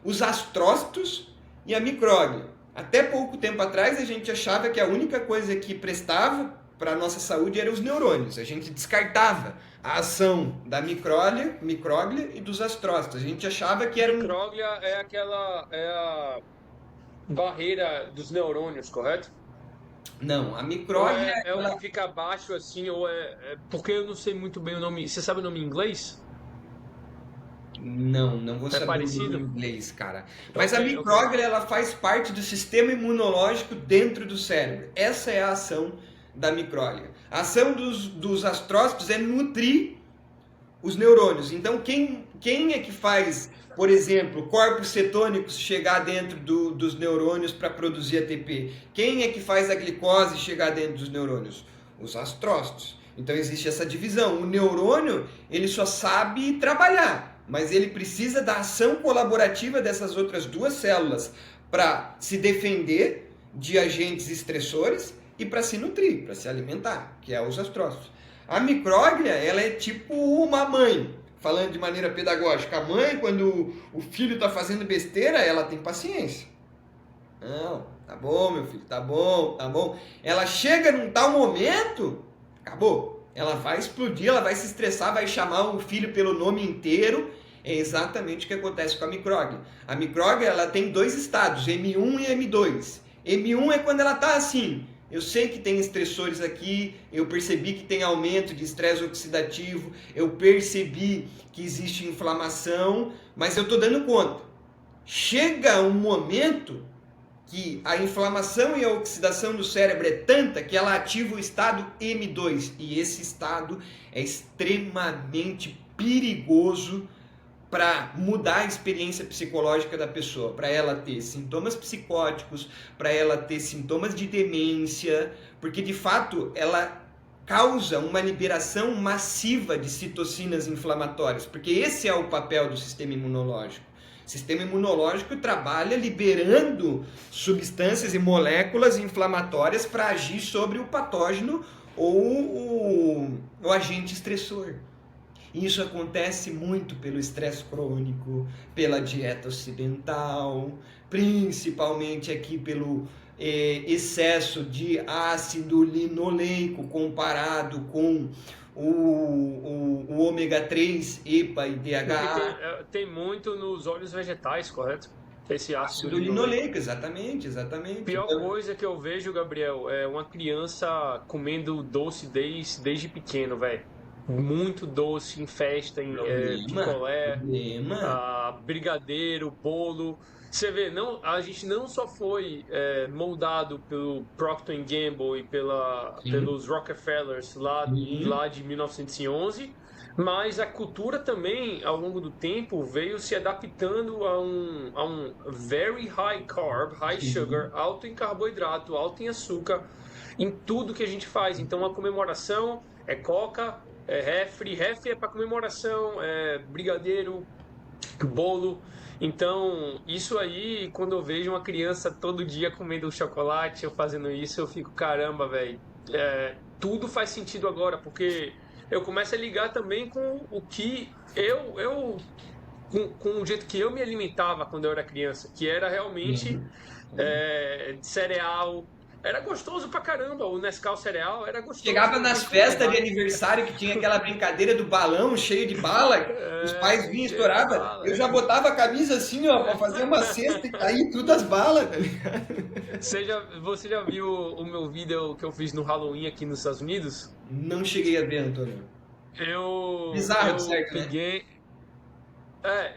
Speaker 2: os astrócitos e a micróglia. Até pouco tempo atrás a gente achava que a única coisa que prestava para a nossa saúde eram os neurônios. A gente descartava a ação da micróglia e dos astrócitos. A gente achava que era
Speaker 1: Micróglia é a barreira dos neurônios, correto?
Speaker 2: Não, a micróglia...
Speaker 1: Ou é o que fica abaixo assim, ou porque eu não sei muito bem o nome. Você sabe o nome em inglês?
Speaker 2: Não vou saber
Speaker 1: parecido?
Speaker 2: o nome em inglês, cara. Mas a micróglia, ela faz parte do sistema imunológico dentro do cérebro. Essa é a ação da micróglia. A ação dos astrócitos é nutrir os neurônios. Então, quem é que faz, por exemplo, corpos cetônicos chegar dentro dos neurônios para produzir ATP? Quem é que faz a glicose chegar dentro dos neurônios? Os astrócitos. Então, existe essa divisão. O neurônio, ele só sabe trabalhar, mas ele precisa da ação colaborativa dessas outras duas células para se defender de agentes estressores e para se nutrir, para se alimentar, que é os astrócitos. A micróglia, ela é tipo uma mãe, falando de maneira pedagógica. A mãe, quando o filho está fazendo besteira, ela tem paciência. Não, tá bom, meu filho, tá bom, tá bom. Ela chega num tal momento, acabou. Ela vai explodir, ela vai se estressar, vai chamar o filho pelo nome inteiro. É exatamente o que acontece com a micróglia. A micróglia, ela tem dois estados, M1 e M2. M1 é quando ela está assim... Eu sei que tem estressores aqui, eu percebi que tem aumento de estresse oxidativo, eu percebi que existe inflamação, mas eu estou dando conta. Chega um momento que a inflamação e a oxidação do cérebro é tanta que ela ativa o estado M2. E esse estado é extremamente perigoso para mudar a experiência psicológica da pessoa, para ela ter sintomas psicóticos, para ela ter sintomas de demência, porque de fato ela causa uma liberação massiva de citocinas inflamatórias, porque esse é o papel do sistema imunológico. O sistema imunológico trabalha liberando substâncias e moléculas inflamatórias para agir sobre o patógeno ou o agente estressor. Isso acontece muito pelo estresse crônico, pela dieta ocidental, principalmente aqui pelo excesso de ácido linoleico comparado com o ômega 3, EPA e DHA.
Speaker 1: Tem muito nos óleos vegetais, correto? Esse
Speaker 2: ácido linoleico, exatamente.
Speaker 1: A pior coisa que eu vejo, Gabriel, é uma criança comendo doce desde pequeno, velho. muito doce em festa, em picolé,
Speaker 2: Problema.
Speaker 1: brigadeiro, bolo. Você vê, a gente não só foi moldado pelo Procter Gamble e
Speaker 2: Sim,
Speaker 1: pelos Rockefellers
Speaker 2: sim,
Speaker 1: lá de 1911, mas a cultura também, ao longo do tempo, veio se adaptando a um very high carb, high sugar,
Speaker 2: sim.
Speaker 1: alto em carboidrato, alto em açúcar, em tudo que a gente faz. Então a comemoração é coca, refri é para comemoração, brigadeiro, bolo. Então, isso aí, quando eu vejo uma criança todo dia comendo chocolate, eu fazendo isso, eu fico, caramba, velho. Tudo faz sentido agora, porque eu começo a ligar também com o que com o jeito que eu me alimentava quando eu era criança, que era realmente
Speaker 2: Sim, sim.
Speaker 1: cereal. Era gostoso pra caramba, o Nescau cereal era
Speaker 2: Chegava
Speaker 1: gostoso,
Speaker 2: nas
Speaker 1: mas pô,
Speaker 2: festas de aniversário que tinha aquela brincadeira do balão cheio de bala, os pais vinham e
Speaker 1: cheio de
Speaker 2: estouravam. Eu
Speaker 1: bala.
Speaker 2: já botava a camisa assim, ó, pra fazer uma cesta e cair tudo as balas, tá ligado?
Speaker 1: Você já viu o meu vídeo que eu fiz no Halloween aqui nos Estados Unidos?
Speaker 2: Não cheguei a ver, Antônio. Bizarro, de
Speaker 1: Eu
Speaker 2: certo, né?
Speaker 1: peguei.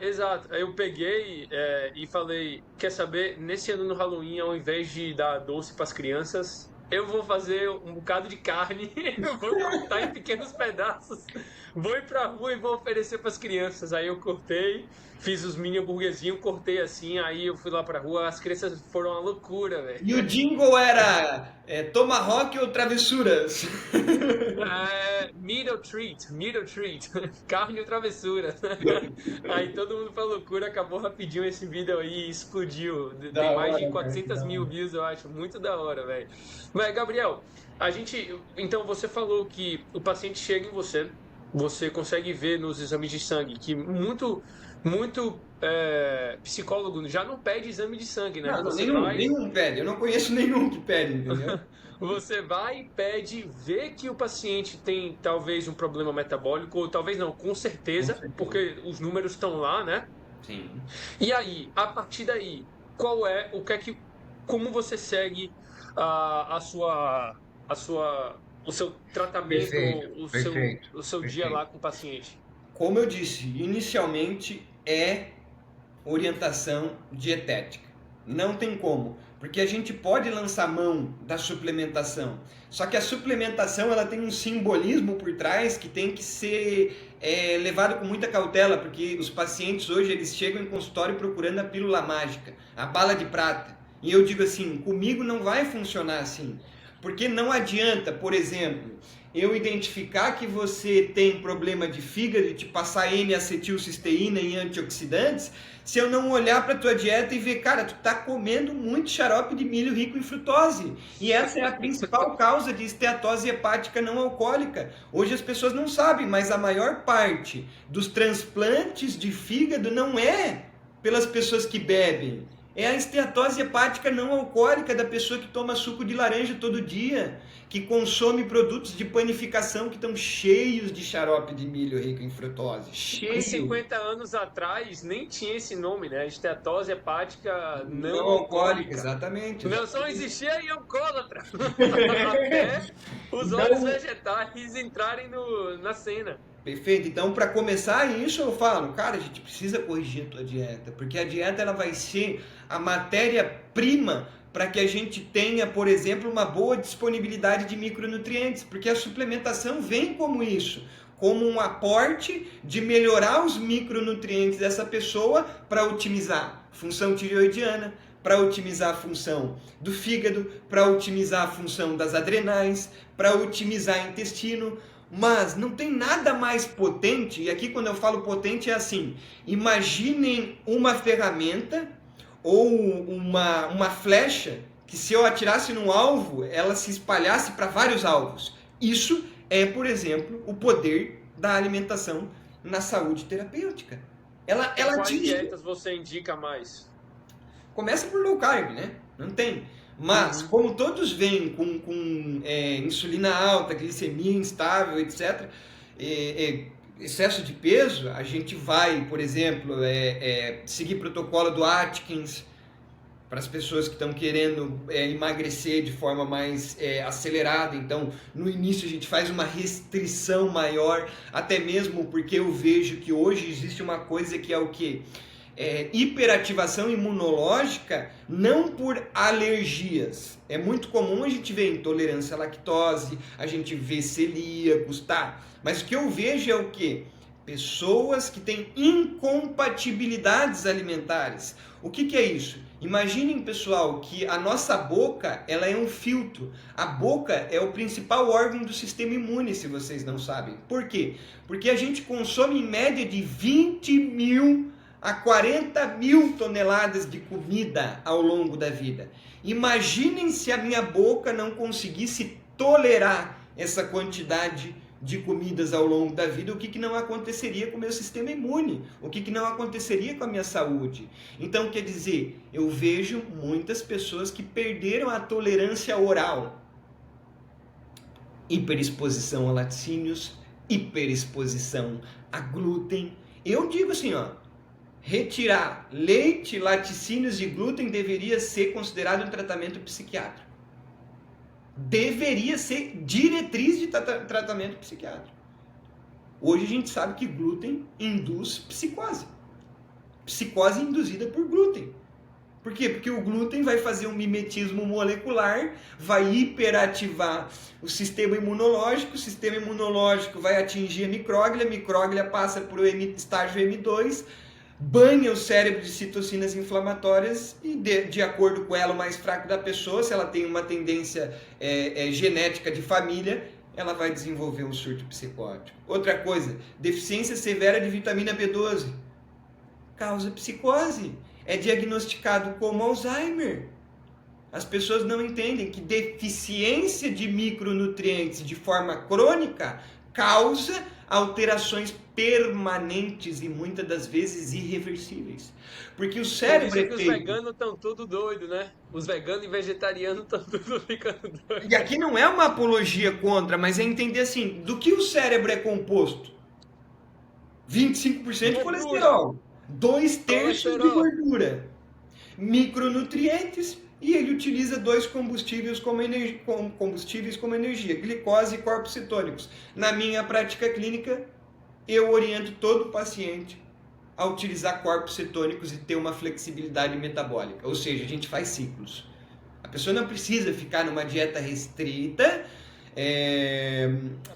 Speaker 1: Exato. Aí eu peguei e falei: quer saber? Nesse ano no Halloween, ao invés de dar doce para as crianças, eu vou fazer um bocado de carne, eu vou cortar em pequenos pedaços, vou ir pra rua e vou oferecer para as crianças. Aí eu cortei, fiz os mini hambúrguerzinhos, cortei assim, aí eu fui lá pra rua, as crianças foram uma loucura, velho.
Speaker 2: E o jingle era Tomahawk ou Travessuras?
Speaker 1: Meat or treat, carne ou travessura. Aí todo mundo foi loucura, acabou rapidinho esse vídeo aí, explodiu.
Speaker 2: Da
Speaker 1: Tem mais de
Speaker 2: hora, cara, que
Speaker 1: 400
Speaker 2: da
Speaker 1: mil
Speaker 2: hora.
Speaker 1: views, eu acho, muito da hora, velho. Mas, Gabriel, então você falou que o paciente chega em você, você consegue ver nos exames de sangue que muito psicólogo já não pede exame de sangue, né?
Speaker 2: Não, não,
Speaker 1: Você
Speaker 2: nenhum,
Speaker 1: vai.
Speaker 2: nenhum pede. Eu não conheço nenhum que pede, entendeu?
Speaker 1: Você vai e pede, vê que o paciente tem talvez um problema metabólico, ou talvez não, com
Speaker 2: Com
Speaker 1: certeza,
Speaker 2: certeza.
Speaker 1: porque os números estão lá, né?
Speaker 2: Sim.
Speaker 1: E aí, a partir daí, como você segue a sua, o seu tratamento,
Speaker 2: Perfeito, perfeito,
Speaker 1: o seu dia lá
Speaker 2: perfeito.
Speaker 1: com o paciente?
Speaker 2: Como eu disse, inicialmente é orientação dietética. Não tem como, porque a gente pode lançar mão da suplementação. Só que a suplementação ela tem um simbolismo por trás que tem que ser levado com muita cautela, porque os pacientes hoje eles chegam em consultório procurando a pílula mágica, a bala de prata. E eu digo assim, comigo não vai funcionar assim. Porque não adianta, por exemplo, eu identificar que você tem problema de fígado e te passar N-acetilcisteína e antioxidantes, se eu não olhar para tua dieta e ver, cara, tu tá comendo muito xarope de milho rico em frutose. E essa é a principal causa de esteatose hepática não alcoólica. Hoje as pessoas não sabem, mas a maior parte dos transplantes de fígado não é pelas pessoas que bebem. É a esteatose hepática não alcoólica da pessoa que toma suco de laranja todo dia, que consome produtos de panificação que estão cheios de xarope de milho rico em frutose.
Speaker 1: Há
Speaker 2: Cheio.
Speaker 1: 50 anos atrás nem tinha esse nome, né? Esteatose hepática
Speaker 2: Não
Speaker 1: não
Speaker 2: alcoólica,
Speaker 1: alcoólica.
Speaker 2: exatamente,
Speaker 1: Não, só
Speaker 2: exatamente.
Speaker 1: existia em alcoólatra. Até os óleos
Speaker 2: Então,
Speaker 1: vegetais entrarem na cena.
Speaker 2: perfeito. Então, para começar isso, eu falo, cara, a gente precisa corrigir a tua dieta, porque a dieta ela vai ser a matéria-prima para que a gente tenha, por exemplo, uma boa disponibilidade de micronutrientes, porque a suplementação vem como isso, como um aporte de melhorar os micronutrientes dessa pessoa para otimizar a função tireoidiana, para otimizar a função do fígado, para otimizar a função das adrenais, para otimizar o intestino. Mas não tem nada mais potente, e aqui quando eu falo potente é assim: imaginem uma ferramenta ou uma flecha que se eu atirasse num alvo, ela se espalhasse para vários alvos. Isso é, por exemplo, o poder da alimentação na saúde terapêutica. Ela
Speaker 1: Quais
Speaker 2: atinge.
Speaker 1: dietas você indica mais?
Speaker 2: Começa por low carb, né? Não tem. Mas,
Speaker 1: Uhum.
Speaker 2: como todos vêm com insulina alta, glicemia instável, etc., excesso de peso, a gente vai, por exemplo, seguir protocolo do Atkins para as pessoas que estão querendo emagrecer de forma mais acelerada. Então, no início a gente faz uma restrição maior, até mesmo porque eu vejo que hoje existe uma coisa que é o quê? Hiperativação imunológica, não por alergias. É muito comum a gente ver intolerância à lactose, a gente vê celíacos, tá? Mas o que eu vejo é o quê? Pessoas que têm incompatibilidades alimentares. O que é isso? Imaginem, pessoal, que a nossa boca, ela é um filtro. A boca é o principal órgão do sistema imune, se vocês não sabem. Por quê? Porque a gente consome em média de 20.000 a 40.000 toneladas de comida ao longo da vida. Imaginem se a minha boca não conseguisse tolerar essa quantidade de comidas ao longo da vida, o que não aconteceria com o meu sistema imune, o que não aconteceria com a minha saúde. Então, quer dizer, eu vejo muitas pessoas que perderam a tolerância oral. Hiperexposição a laticínios, hiperexposição a glúten. Eu digo assim, retirar leite, laticínios e glúten deveria ser considerado um tratamento psiquiátrico. Deveria ser diretriz de tratamento psiquiátrico. Hoje a gente sabe que glúten induz psicose. Psicose induzida por glúten. Por quê? Porque o glúten vai fazer um mimetismo molecular, vai hiperativar o sistema imunológico vai atingir a micróglia passa para o estágio M2, banha o cérebro de citocinas inflamatórias e, de acordo com ela, o mais fraco da pessoa, se ela tem uma tendência genética de família, ela vai desenvolver um surto psicótico. Outra coisa, deficiência severa de vitamina B12 causa psicose, é diagnosticado como Alzheimer. As pessoas não entendem que deficiência de micronutrientes de forma crônica causa alterações permanentes e muitas das vezes irreversíveis. Porque o cérebro
Speaker 1: Por isso que os veganos estão tudo doido, né? Os veganos e vegetarianos estão tudo ficando doidos.
Speaker 2: E aqui não é uma apologia contra, mas é entender assim, do que o cérebro é composto? 25% de colesterol, 2/3 de gordura, micronutrientes, e ele utiliza dois combustíveis como energia, glicose e corpos cetônicos. Na minha prática clínica, eu oriento todo paciente a utilizar corpos cetônicos e ter uma flexibilidade metabólica. Ou seja, a gente faz ciclos. A pessoa não precisa ficar numa dieta restrita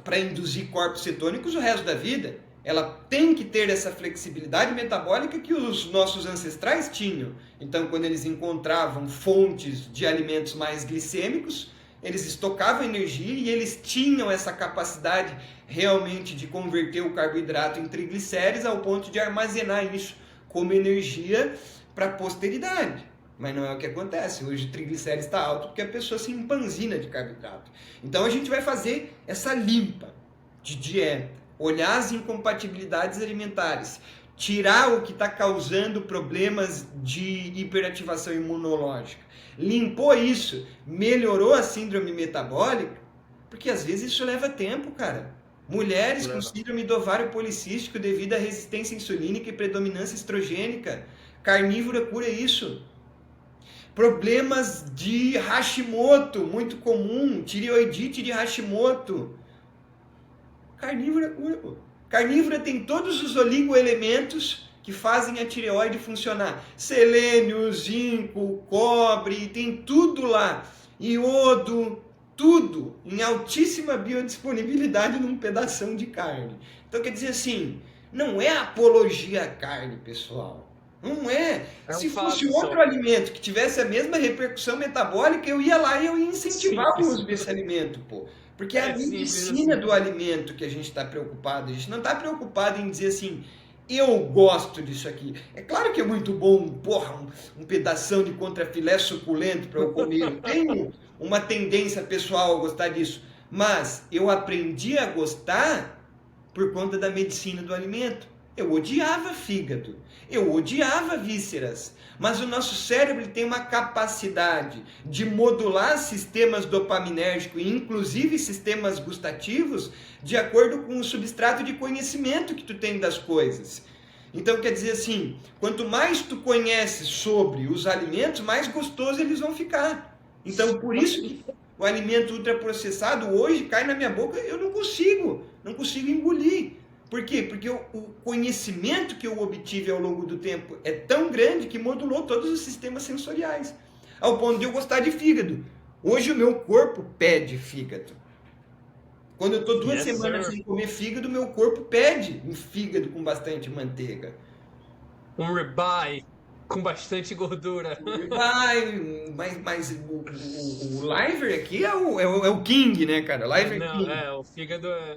Speaker 2: para induzir corpos cetônicos o resto da vida. Ela tem que ter essa flexibilidade metabólica que os nossos ancestrais tinham. Então, quando eles encontravam fontes de alimentos mais glicêmicos, eles estocavam energia e eles tinham essa capacidade realmente de converter o carboidrato em triglicéridos ao ponto de armazenar isso como energia para a posteridade. Mas não é o que acontece. Hoje o triglicérides está alto porque a pessoa se empanzina de carboidrato. Então a gente vai fazer essa limpa de dieta, olhar as incompatibilidades alimentares, tirar o que está causando problemas de hiperativação imunológica. Limpou isso, melhorou a síndrome metabólica, porque às vezes isso leva tempo, cara. Mulheres com síndrome do ovário policístico devido à resistência insulínica e predominância estrogênica. Carnívora cura isso. Problemas de Hashimoto, muito comum, tireoidite de Hashimoto. Carnívora cura, pô. Carnívora tem todos os oligoelementos que fazem a tireoide funcionar. Selênio, zinco, cobre, tem tudo lá. Iodo, tudo em altíssima biodisponibilidade num pedação de carne. Então quer dizer assim, não é apologia à carne, pessoal. Não é. Se fosse outro alimento que tivesse a mesma repercussão metabólica, eu ia lá e eu ia incentivar o uso desse alimento, pô. Porque é a medicina do alimento que a gente está preocupado. A gente não está preocupado em dizer assim, eu gosto disso aqui. É claro que é muito bom, porra, um pedação de contrafilé suculento para eu comer. Eu tenho uma tendência pessoal a gostar disso. Mas eu aprendi a gostar por conta da medicina do alimento. Eu odiava fígado, eu odiava vísceras, mas o nosso cérebro tem uma capacidade de modular sistemas dopaminérgicos, inclusive sistemas gustativos, de acordo com o substrato de conhecimento que tu tem das coisas. Então quer dizer assim, quanto mais tu conheces sobre os alimentos, mais gostosos eles vão ficar. Então por isso que o alimento ultraprocessado hoje cai na minha boca, eu não consigo engolir. Por quê? Porque o conhecimento que eu obtive ao longo do tempo é tão grande que modulou todos os sistemas sensoriais, ao ponto de eu gostar de fígado. Hoje o meu corpo pede fígado. Quando eu estou 2 semanas sem comer fígado, meu corpo pede um fígado com bastante manteiga.
Speaker 1: Um ribeye com bastante gordura.
Speaker 2: Ribeye, mas o liver aqui é o king, né, cara? Liver
Speaker 1: Não,
Speaker 2: king.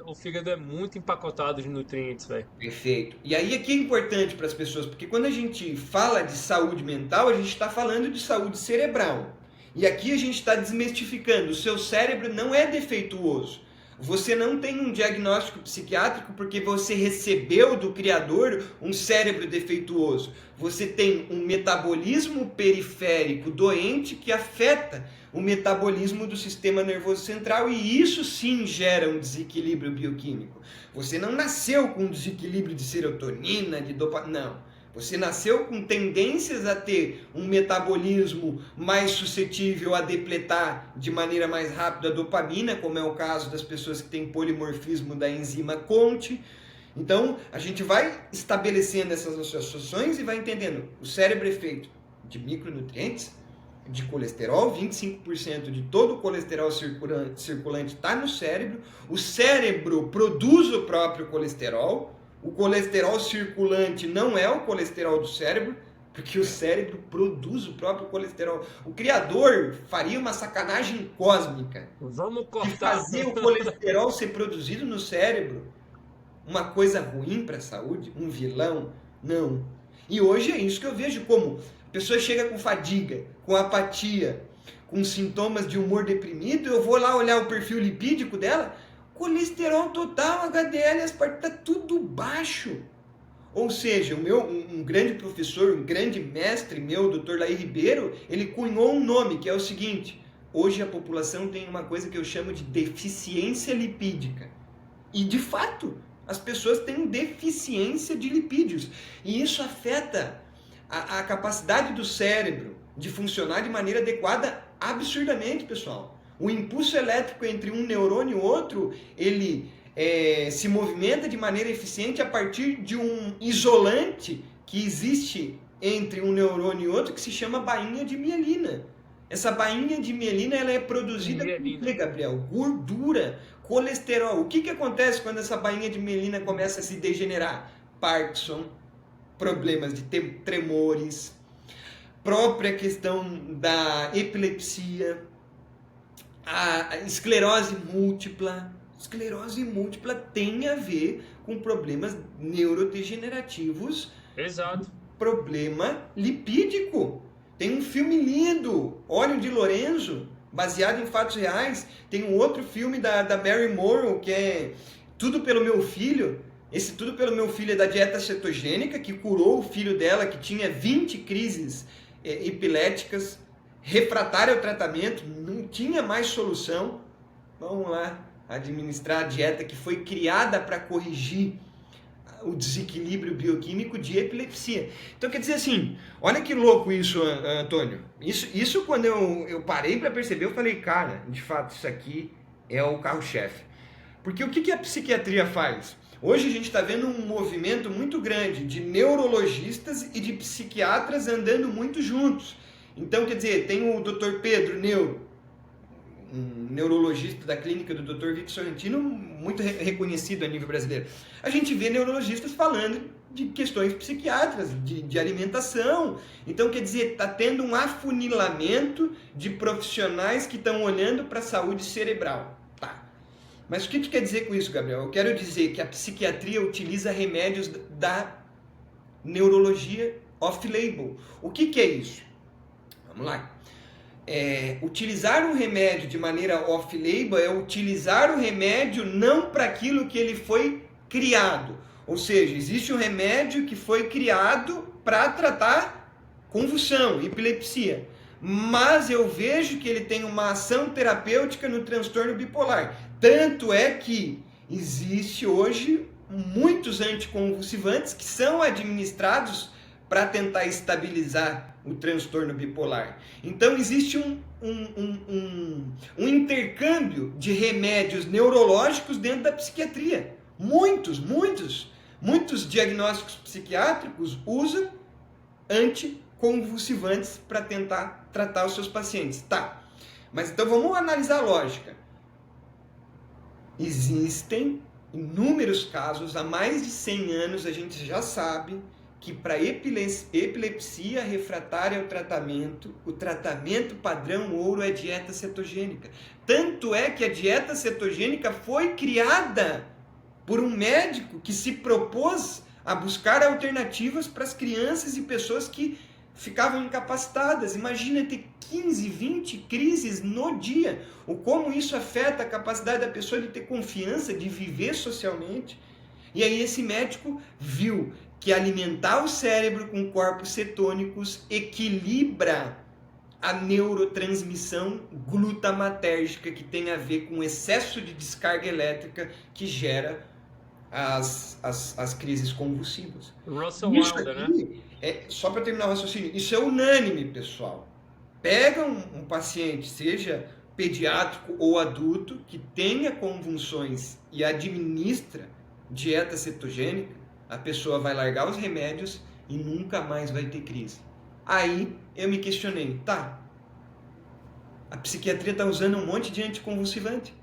Speaker 1: o fígado é muito empacotado de nutrientes, velho.
Speaker 2: Perfeito. E aí aqui é importante para as pessoas, porque quando a gente fala de saúde mental, a gente está falando de saúde cerebral. E aqui a gente está desmistificando. O seu cérebro não é defeituoso. Você não tem um diagnóstico psiquiátrico porque você recebeu do Criador um cérebro defeituoso. Você tem um metabolismo periférico doente que afeta o metabolismo do sistema nervoso central e isso sim gera um desequilíbrio bioquímico. Você não nasceu com um desequilíbrio de serotonina, de dopamina, não. Você nasceu com tendências a ter um metabolismo mais suscetível a depletar de maneira mais rápida a dopamina, como é o caso das pessoas que têm polimorfismo da enzima CONT. Então, a gente vai estabelecendo essas associações e vai entendendo. O cérebro é feito de micronutrientes, de colesterol, 25% de todo o colesterol circulante está no cérebro. O cérebro produz o próprio colesterol. O colesterol circulante não é o colesterol do cérebro, porque o cérebro produz o próprio colesterol. O Criador faria uma sacanagem cósmica.
Speaker 1: Vamos
Speaker 2: De
Speaker 1: cortar.
Speaker 2: fazer o colesterol ser produzido no cérebro uma coisa ruim para a saúde, um vilão. Não. E hoje é isso que eu vejo como a pessoa chega com fadiga, com apatia, com sintomas de humor deprimido, eu vou lá olhar o perfil lipídico dela, colesterol total, HDL, aspartame, tá tudo baixo. Ou seja, um grande professor, um grande mestre meu, o Dr. Laí Ribeiro, ele cunhou um nome que é o seguinte: hoje a população tem uma coisa que eu chamo de deficiência lipídica. E de fato, as pessoas têm deficiência de lipídios. E isso afeta a capacidade do cérebro de funcionar de maneira adequada absurdamente, pessoal. O impulso elétrico entre um neurônio e outro, ele se movimenta de maneira eficiente a partir de um isolante que existe entre um neurônio e outro, que se chama bainha de mielina. Essa bainha de mielina ela é produzida por, Gabriel, gordura, colesterol. O que acontece quando essa bainha de mielina começa a se degenerar? Parkinson, problemas de tremores, própria questão da epilepsia, a esclerose múltipla. Esclerose múltipla tem a ver com problemas neurodegenerativos.
Speaker 1: Exato.
Speaker 2: Problema lipídico. Tem um filme lindo, Óleo de Lorenzo, baseado em fatos reais. Tem um outro filme da Mary Morrow, que é Tudo Pelo Meu Filho. Esse Tudo Pelo Meu Filho é da dieta cetogênica, que curou o filho dela, que tinha 20 crises epiléticas, refratária ao tratamento, não tinha mais solução. Vamos lá administrar a dieta que foi criada para corrigir o desequilíbrio bioquímico de epilepsia. Então quer dizer assim, olha que louco isso, Antônio. Isso quando eu parei para perceber, eu falei, cara, de fato isso aqui é o carro-chefe. Porque o que a psiquiatria faz? Hoje a gente está vendo um movimento muito grande de neurologistas e de psiquiatras andando muito juntos. Então, quer dizer, tem o Dr. Pedro Neuro, um neurologista da clínica do Dr. Vic Sorrentino, muito reconhecido a nível brasileiro. A gente vê neurologistas falando de questões psiquiátricas, de alimentação. Então, quer dizer, está tendo um afunilamento de profissionais que estão olhando para a saúde cerebral. Tá. Mas o que quer dizer com isso, Gabriel? Eu quero dizer que a psiquiatria utiliza remédios da neurologia off-label. O que é isso? Vamos lá. Utilizar um remédio de maneira off-label é utilizar o remédio não para aquilo que ele foi criado. Ou seja, existe um remédio que foi criado para tratar convulsão, epilepsia. Mas eu vejo que ele tem uma ação terapêutica no transtorno bipolar. Tanto é que existe hoje muitos anticonvulsivantes que são administrados para tentar estabilizar o transtorno bipolar. Então existe um intercâmbio de remédios neurológicos dentro da psiquiatria. Muitos diagnósticos psiquiátricos usam anticonvulsivantes para tentar tratar os seus pacientes. Tá, mas então vamos analisar a lógica. Existem inúmeros casos, há mais de 100 anos a gente já sabe que para epilepsia refratária ao tratamento, o tratamento padrão ouro é dieta cetogênica. Tanto é que a dieta cetogênica foi criada por um médico que se propôs a buscar alternativas para as crianças e pessoas que ficavam incapacitadas. Imagina ter 15, 20 crises no dia. O como isso afeta a capacidade da pessoa de ter confiança, de viver socialmente. E aí esse médico viu que alimentar o cérebro com corpos cetônicos equilibra a neurotransmissão glutamatérgica, que tem a ver com o excesso de descarga elétrica que gera as crises convulsivas.
Speaker 1: Russell
Speaker 2: Isso
Speaker 1: Wilder,
Speaker 2: aqui, só para terminar o raciocínio, isso é unânime, pessoal. Pega um paciente, seja pediátrico ou adulto, que tenha convulsões e administra dieta cetogênica, a pessoa vai largar os remédios e nunca mais vai ter crise. Aí eu me questionei, tá, a psiquiatria está usando um monte de anticonvulsivante.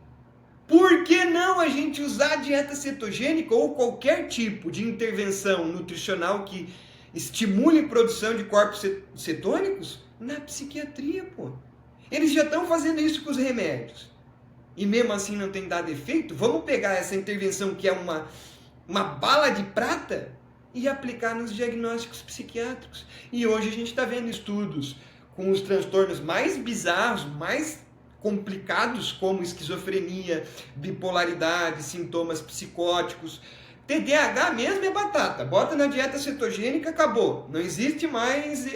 Speaker 2: Por que não a gente usar a dieta cetogênica ou qualquer tipo de intervenção nutricional que estimule a produção de corpos cetônicos na psiquiatria, pô? Eles já estão fazendo isso com os remédios. E mesmo assim não tem dado efeito? Vamos pegar essa intervenção que é uma bala de prata e aplicar nos diagnósticos psiquiátricos. E hoje a gente está vendo estudos com os transtornos mais bizarros, mais complicados, como esquizofrenia, bipolaridade, sintomas psicóticos. TDAH mesmo é batata. Bota na dieta cetogênica, acabou. Não existe mais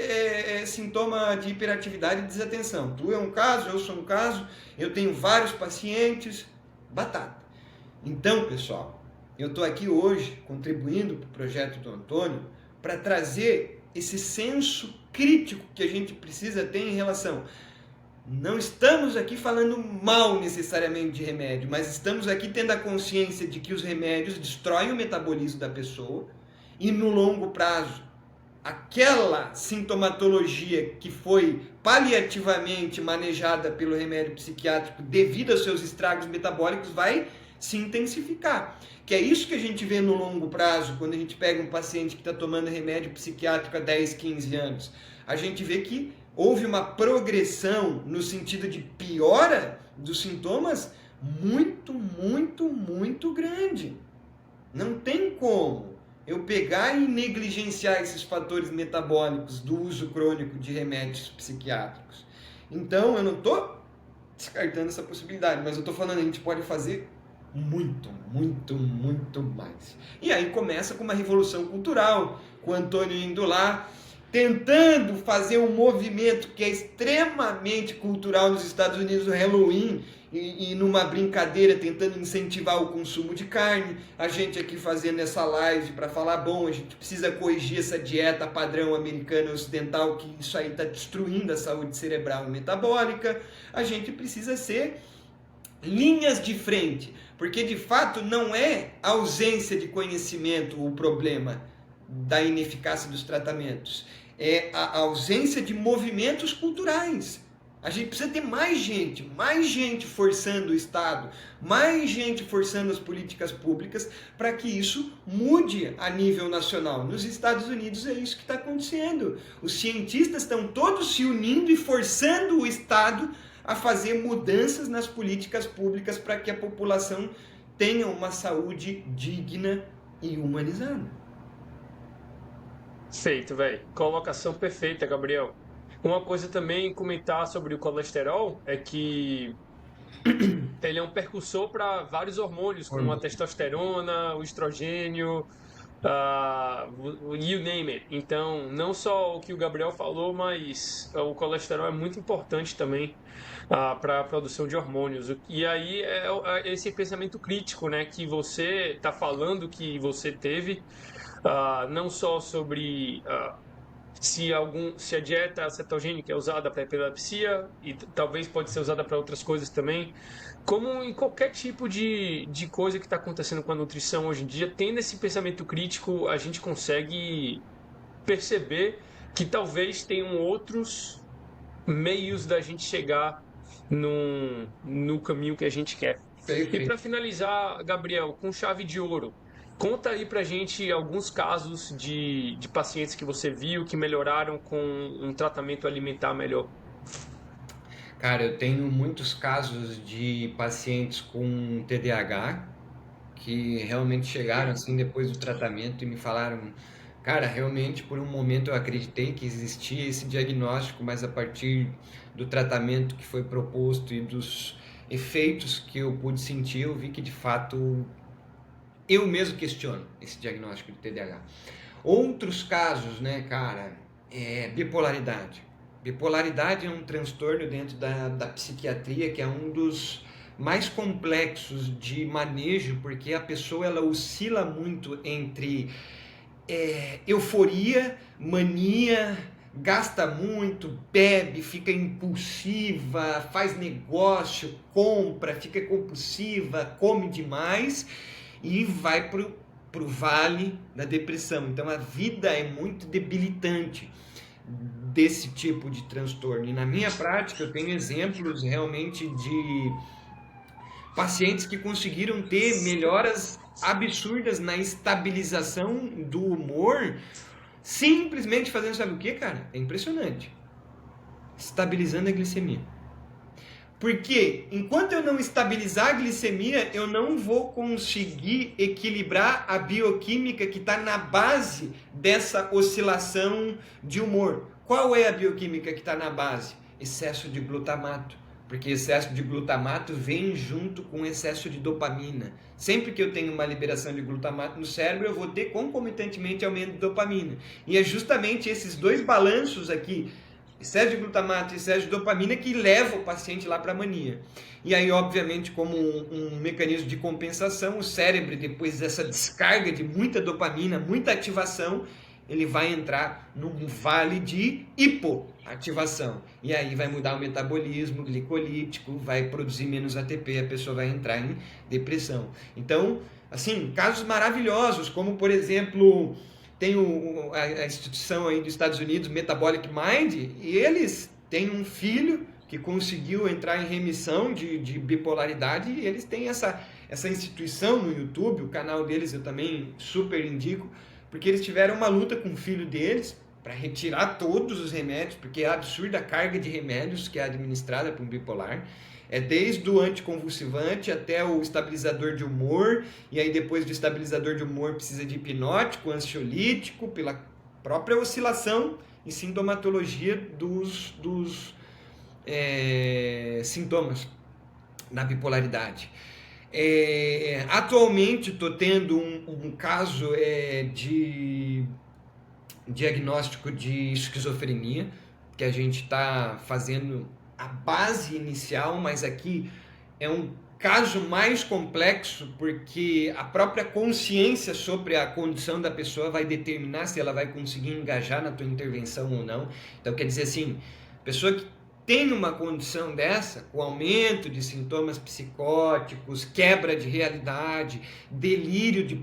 Speaker 2: sintoma de hiperatividade e desatenção. Tu é um caso, eu sou um caso, eu tenho vários pacientes. Batata. Então, pessoal, eu estou aqui hoje contribuindo para o projeto do Antônio para trazer esse senso crítico que a gente precisa ter em relação. Não estamos aqui falando mal necessariamente de remédio, mas estamos aqui tendo a consciência de que os remédios destroem o metabolismo da pessoa e no longo prazo aquela sintomatologia que foi paliativamente manejada pelo remédio psiquiátrico devido aos seus estragos metabólicos vai se intensificar. Que é isso que a gente vê no longo prazo, quando a gente pega um paciente que está tomando remédio psiquiátrico há 10, 15 anos. A gente vê que houve uma progressão no sentido de piora dos sintomas muito grande. Não tem como eu pegar e negligenciar esses fatores metabólicos do uso crônico de remédios psiquiátricos. Então, eu não estou descartando essa possibilidade, mas eu estou falando, a gente pode fazer muito mais. E aí começa com uma revolução cultural, com o Antônio indo lá, tentando fazer um movimento que é extremamente cultural nos Estados Unidos, o Halloween, e numa brincadeira tentando incentivar o consumo de carne, a gente aqui fazendo essa live para falar, bom, a gente precisa corrigir essa dieta padrão americana ocidental, que isso aí está destruindo a saúde cerebral e metabólica, a gente precisa ser linhas de frente, porque de fato não é a ausência de conhecimento o problema da ineficácia dos tratamentos, é a ausência de movimentos culturais. A gente precisa ter mais gente forçando o Estado, mais gente forçando as políticas públicas para que isso mude a nível nacional. Nos Estados Unidos é isso que está acontecendo. Os cientistas estão todos se unindo e forçando o Estado a fazer mudanças nas políticas públicas para que a população tenha uma saúde digna e humanizada.
Speaker 1: Feito, velho. Colocação perfeita, Gabriel. Uma coisa também comentar sobre o colesterol é que ele é um precursor para vários hormônios, como a testosterona, o estrogênio, You name it. Então, não só o que o Gabriel falou, mas o colesterol é muito importante também para a produção de hormônios. E aí é esse pensamento crítico, né, que você está falando que você teve, não só sobre se a dieta cetogênica é usada para epilepsia e talvez pode ser usada para outras coisas também, como em qualquer tipo de coisa que está acontecendo com a nutrição hoje em dia, tendo esse pensamento crítico, a gente consegue perceber que talvez tenham outros meios da gente chegar no caminho que a gente quer. E para
Speaker 2: Perfeito.
Speaker 1: finalizar, Gabriel, com chave de ouro, conta aí pra gente alguns casos de pacientes que você viu que melhoraram com um tratamento alimentar melhor.
Speaker 2: Cara, eu tenho muitos casos de pacientes com TDAH que realmente chegaram assim depois do tratamento e me falaram, cara, realmente por um momento eu acreditei que existia esse diagnóstico, mas a partir do tratamento que foi proposto e dos efeitos que eu pude sentir, eu vi que de fato eu mesmo questiono esse diagnóstico de TDAH. Outros casos, né, cara, é bipolaridade. Bipolaridade é um transtorno dentro da psiquiatria que é um dos mais complexos de manejo, porque a pessoa ela oscila muito entre euforia, mania, gasta muito, bebe, fica impulsiva, faz negócio, compra, fica compulsiva, come demais e vai pro vale da depressão. Então a vida é muito debilitante desse tipo de transtorno. E na minha prática eu tenho exemplos realmente de pacientes que conseguiram ter melhoras absurdas na estabilização do humor, simplesmente fazendo, sabe o que, cara? É impressionante. Estabilizando a glicemia. Porque enquanto eu não estabilizar a glicemia, eu não vou conseguir equilibrar a bioquímica que está na base dessa oscilação de humor. Qual é a bioquímica que está na base? Excesso de glutamato. Porque excesso de glutamato vem junto com excesso de dopamina. Sempre que eu tenho uma liberação de glutamato no cérebro, eu vou ter concomitantemente aumento de dopamina. E é justamente esses dois balanços aqui, excesso de glutamato e excesso de dopamina, que leva o paciente lá para a mania. E aí, obviamente, como um mecanismo de compensação, o cérebro, depois dessa descarga de muita dopamina, muita ativação, ele vai entrar num vale de hipoativação. E aí vai mudar o metabolismo glicolítico, vai produzir menos ATP, a pessoa vai entrar em depressão. Então, assim, casos maravilhosos, como por exemplo, tem a instituição aí dos Estados Unidos, Metabolic Mind, e eles têm um filho que conseguiu entrar em remissão de bipolaridade, e eles têm essa instituição no YouTube, o canal deles eu também super indico, porque eles tiveram uma luta com o filho deles para retirar todos os remédios, porque é absurda a carga de remédios que é administrada por um bipolar. É desde o anticonvulsivante até o estabilizador de humor, e aí depois do estabilizador de humor precisa de hipnótico, ansiolítico, pela própria oscilação e sintomatologia dos sintomas da bipolaridade. Atualmente estou tendo um caso de diagnóstico de esquizofrenia, que a gente está fazendo a base inicial, mas aqui é um caso mais complexo, porque a própria consciência sobre a condição da pessoa vai determinar se ela vai conseguir engajar na tua intervenção ou não. Então, quer dizer assim, pessoa que tem uma condição dessa, com aumento de sintomas psicóticos, quebra de realidade, delírio de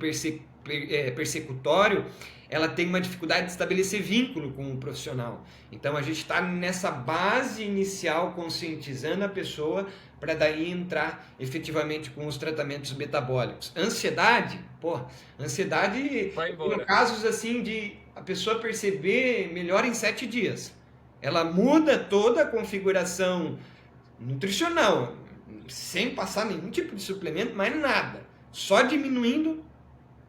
Speaker 2: persecutório, ela tem uma dificuldade de estabelecer vínculo com o profissional. Então a gente está nessa base inicial conscientizando a pessoa para daí entrar efetivamente com os tratamentos metabólicos. Ansiedade, ansiedade
Speaker 1: Vai
Speaker 2: tem
Speaker 1: embora.
Speaker 2: casos assim de a pessoa perceber melhor em 7 dias. Ela muda toda a configuração nutricional, sem passar nenhum tipo de suplemento, mais nada. Só diminuindo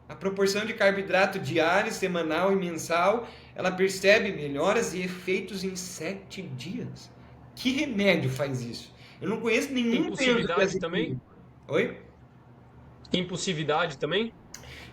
Speaker 2: a proporção de carboidrato diário, semanal e mensal, ela percebe melhoras e efeitos em 7 dias. Que remédio faz isso? Eu não conheço nenhum
Speaker 1: Impulsividade também?
Speaker 2: benzodiazepínico. Oi?
Speaker 1: Impulsividade também?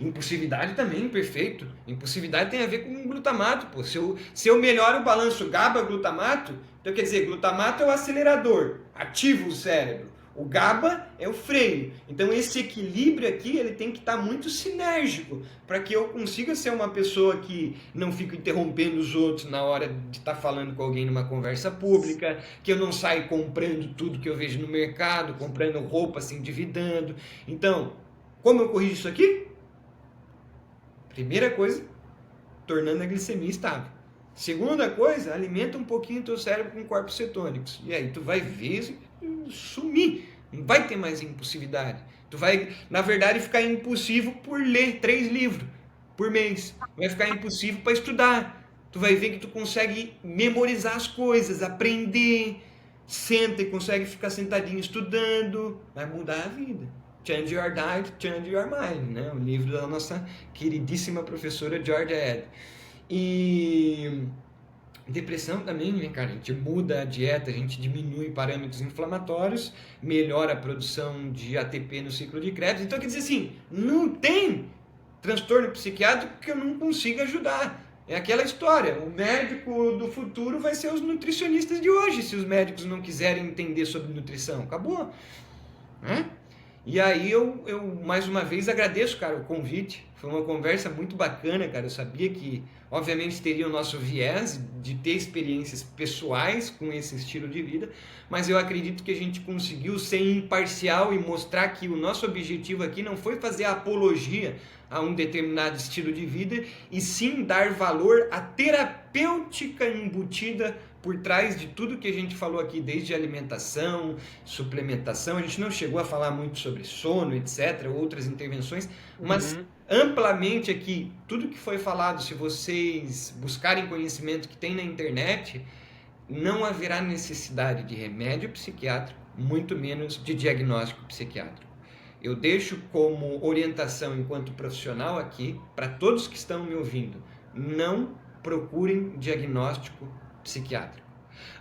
Speaker 2: Impulsividade também, perfeito. Impulsividade tem a ver com glutamato, pô. Se eu melhoro o balanço GABA-glutamato, então quer dizer, glutamato é o acelerador, ativa o cérebro. O GABA é o freio. Então esse equilíbrio aqui, ele tem que estar muito sinérgico para que eu consiga ser uma pessoa que não fica interrompendo os outros na hora de estar falando com alguém numa conversa pública, que eu não saio comprando tudo que eu vejo no mercado, comprando roupa, se endividando. Então, como eu corrijo isso aqui? Primeira coisa, tornando a glicemia estável. Segunda coisa, alimenta um pouquinho o teu cérebro com corpos cetônicos. E aí tu vai ver sumir. Não vai ter mais impulsividade. Tu vai, na verdade, ficar impulsivo por ler 3 livros por mês. Vai ficar impulsivo para estudar. Tu vai ver que tu consegue memorizar as coisas, aprender. Senta e consegue ficar sentadinho estudando. Vai mudar a vida. Change Your Diet, Change Your Mind, né? O livro da nossa queridíssima professora Georgia Ed. E depressão também, né, cara? A gente muda a dieta, a gente diminui parâmetros inflamatórios, melhora a produção de ATP no ciclo de Krebs. Então, quer dizer assim, não tem transtorno psiquiátrico que eu não consiga ajudar. É aquela história, o médico do futuro vai ser os nutricionistas de hoje, se os médicos não quiserem entender sobre nutrição. Acabou, né? E aí eu mais uma vez agradeço, cara, o convite. Foi uma conversa muito bacana, cara. Eu sabia que, obviamente, teria o nosso viés de ter experiências pessoais com esse estilo de vida, mas eu acredito que a gente conseguiu ser imparcial e mostrar que o nosso objetivo aqui não foi fazer apologia a um determinado estilo de vida, e sim dar valor à terapêutica embutida por trás de tudo que a gente falou aqui, desde alimentação, suplementação. A gente não chegou a falar muito sobre sono, etc., outras intervenções, mas amplamente aqui, tudo que foi falado, se vocês buscarem conhecimento que tem na internet, não haverá necessidade de remédio psiquiátrico, muito menos de diagnóstico psiquiátrico. Eu deixo como orientação enquanto profissional aqui, para todos que estão me ouvindo, não procurem diagnóstico psiquiátrico.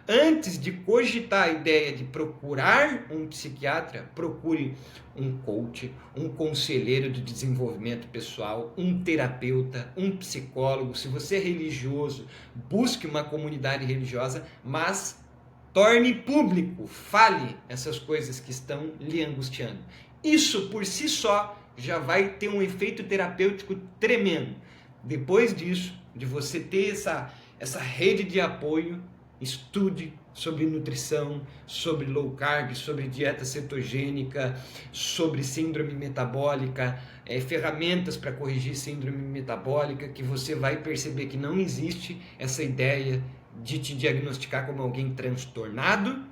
Speaker 2: Antes de cogitar a ideia de procurar um psiquiatra, procure um coach, um conselheiro de desenvolvimento pessoal, um terapeuta, um psicólogo. Se você é religioso, busque uma comunidade religiosa, mas torne público, fale essas coisas que estão lhe angustiando. Isso por si só já vai ter um efeito terapêutico tremendo. Depois disso, de você ter essa rede de apoio, estude sobre nutrição, sobre low carb, sobre dieta cetogênica, sobre síndrome metabólica, ferramentas para corrigir síndrome metabólica, que você vai perceber que não existe essa ideia de te diagnosticar como alguém transtornado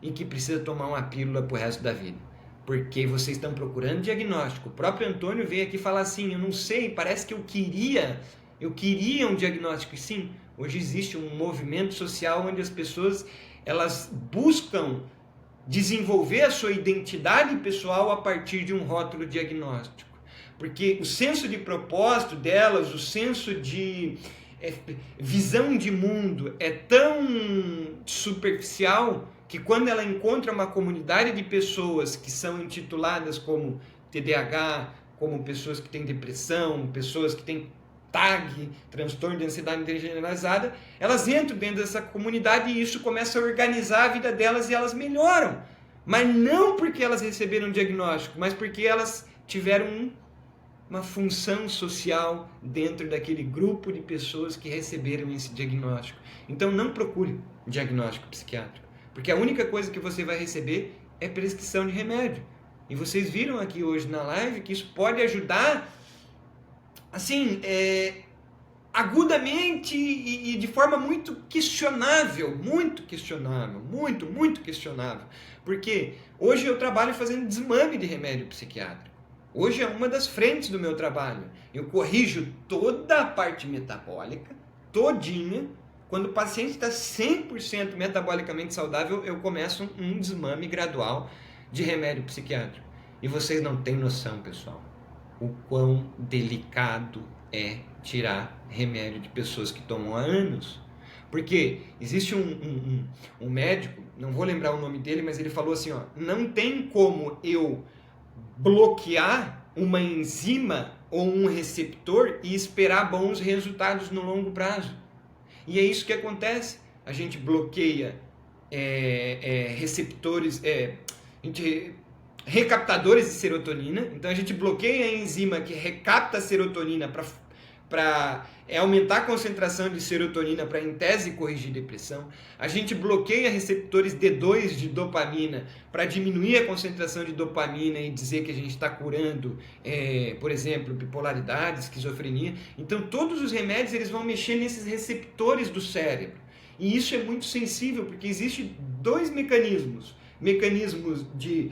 Speaker 2: e que precisa tomar uma pílula pro resto da vida. Porque vocês estão procurando diagnóstico. O próprio Antônio veio aqui falar assim, eu não sei, parece que eu queria um diagnóstico. E sim, hoje existe um movimento social onde as pessoas elas buscam desenvolver a sua identidade pessoal a partir de um rótulo diagnóstico. Porque o senso de propósito delas, o senso de visão de mundo é tão superficial que quando ela encontra uma comunidade de pessoas que são intituladas como TDAH, como pessoas que têm depressão, pessoas que têm TAG, transtorno de ansiedade generalizada, elas entram dentro dessa comunidade e isso começa a organizar a vida delas e elas melhoram. Mas não porque elas receberam um diagnóstico, mas porque elas tiveram uma função social dentro daquele grupo de pessoas que receberam esse diagnóstico. Então não procure diagnóstico psiquiátrico, porque a única coisa que você vai receber é prescrição de remédio. E vocês viram aqui hoje na live que isso pode ajudar assim, agudamente e de forma muito questionável, muito questionável. Porque hoje eu trabalho fazendo desmame de remédio psiquiátrico. Hoje é uma das frentes do meu trabalho. Eu corrijo toda a parte metabólica, todinha. Quando o paciente está 100% metabolicamente saudável, eu começo um desmame gradual de remédio psiquiátrico. E vocês não têm noção, pessoal, o quão delicado é tirar remédio de pessoas que tomam há anos. Porque existe um médico, não vou lembrar o nome dele, mas ele falou assim, ó, não tem como eu bloquear uma enzima ou um receptor e esperar bons resultados no longo prazo. E é isso que acontece. A gente bloqueia receptores, recaptadores de serotonina. Então a gente bloqueia a enzima que recapta a serotonina para aumentar a concentração de serotonina para, em tese, corrigir depressão. A gente bloqueia receptores D2 de dopamina para diminuir a concentração de dopamina e dizer que a gente está curando, por exemplo, bipolaridade, esquizofrenia. Então todos os remédios eles vão mexer nesses receptores do cérebro. E isso é muito sensível, porque existem dois mecanismos. Mecanismos de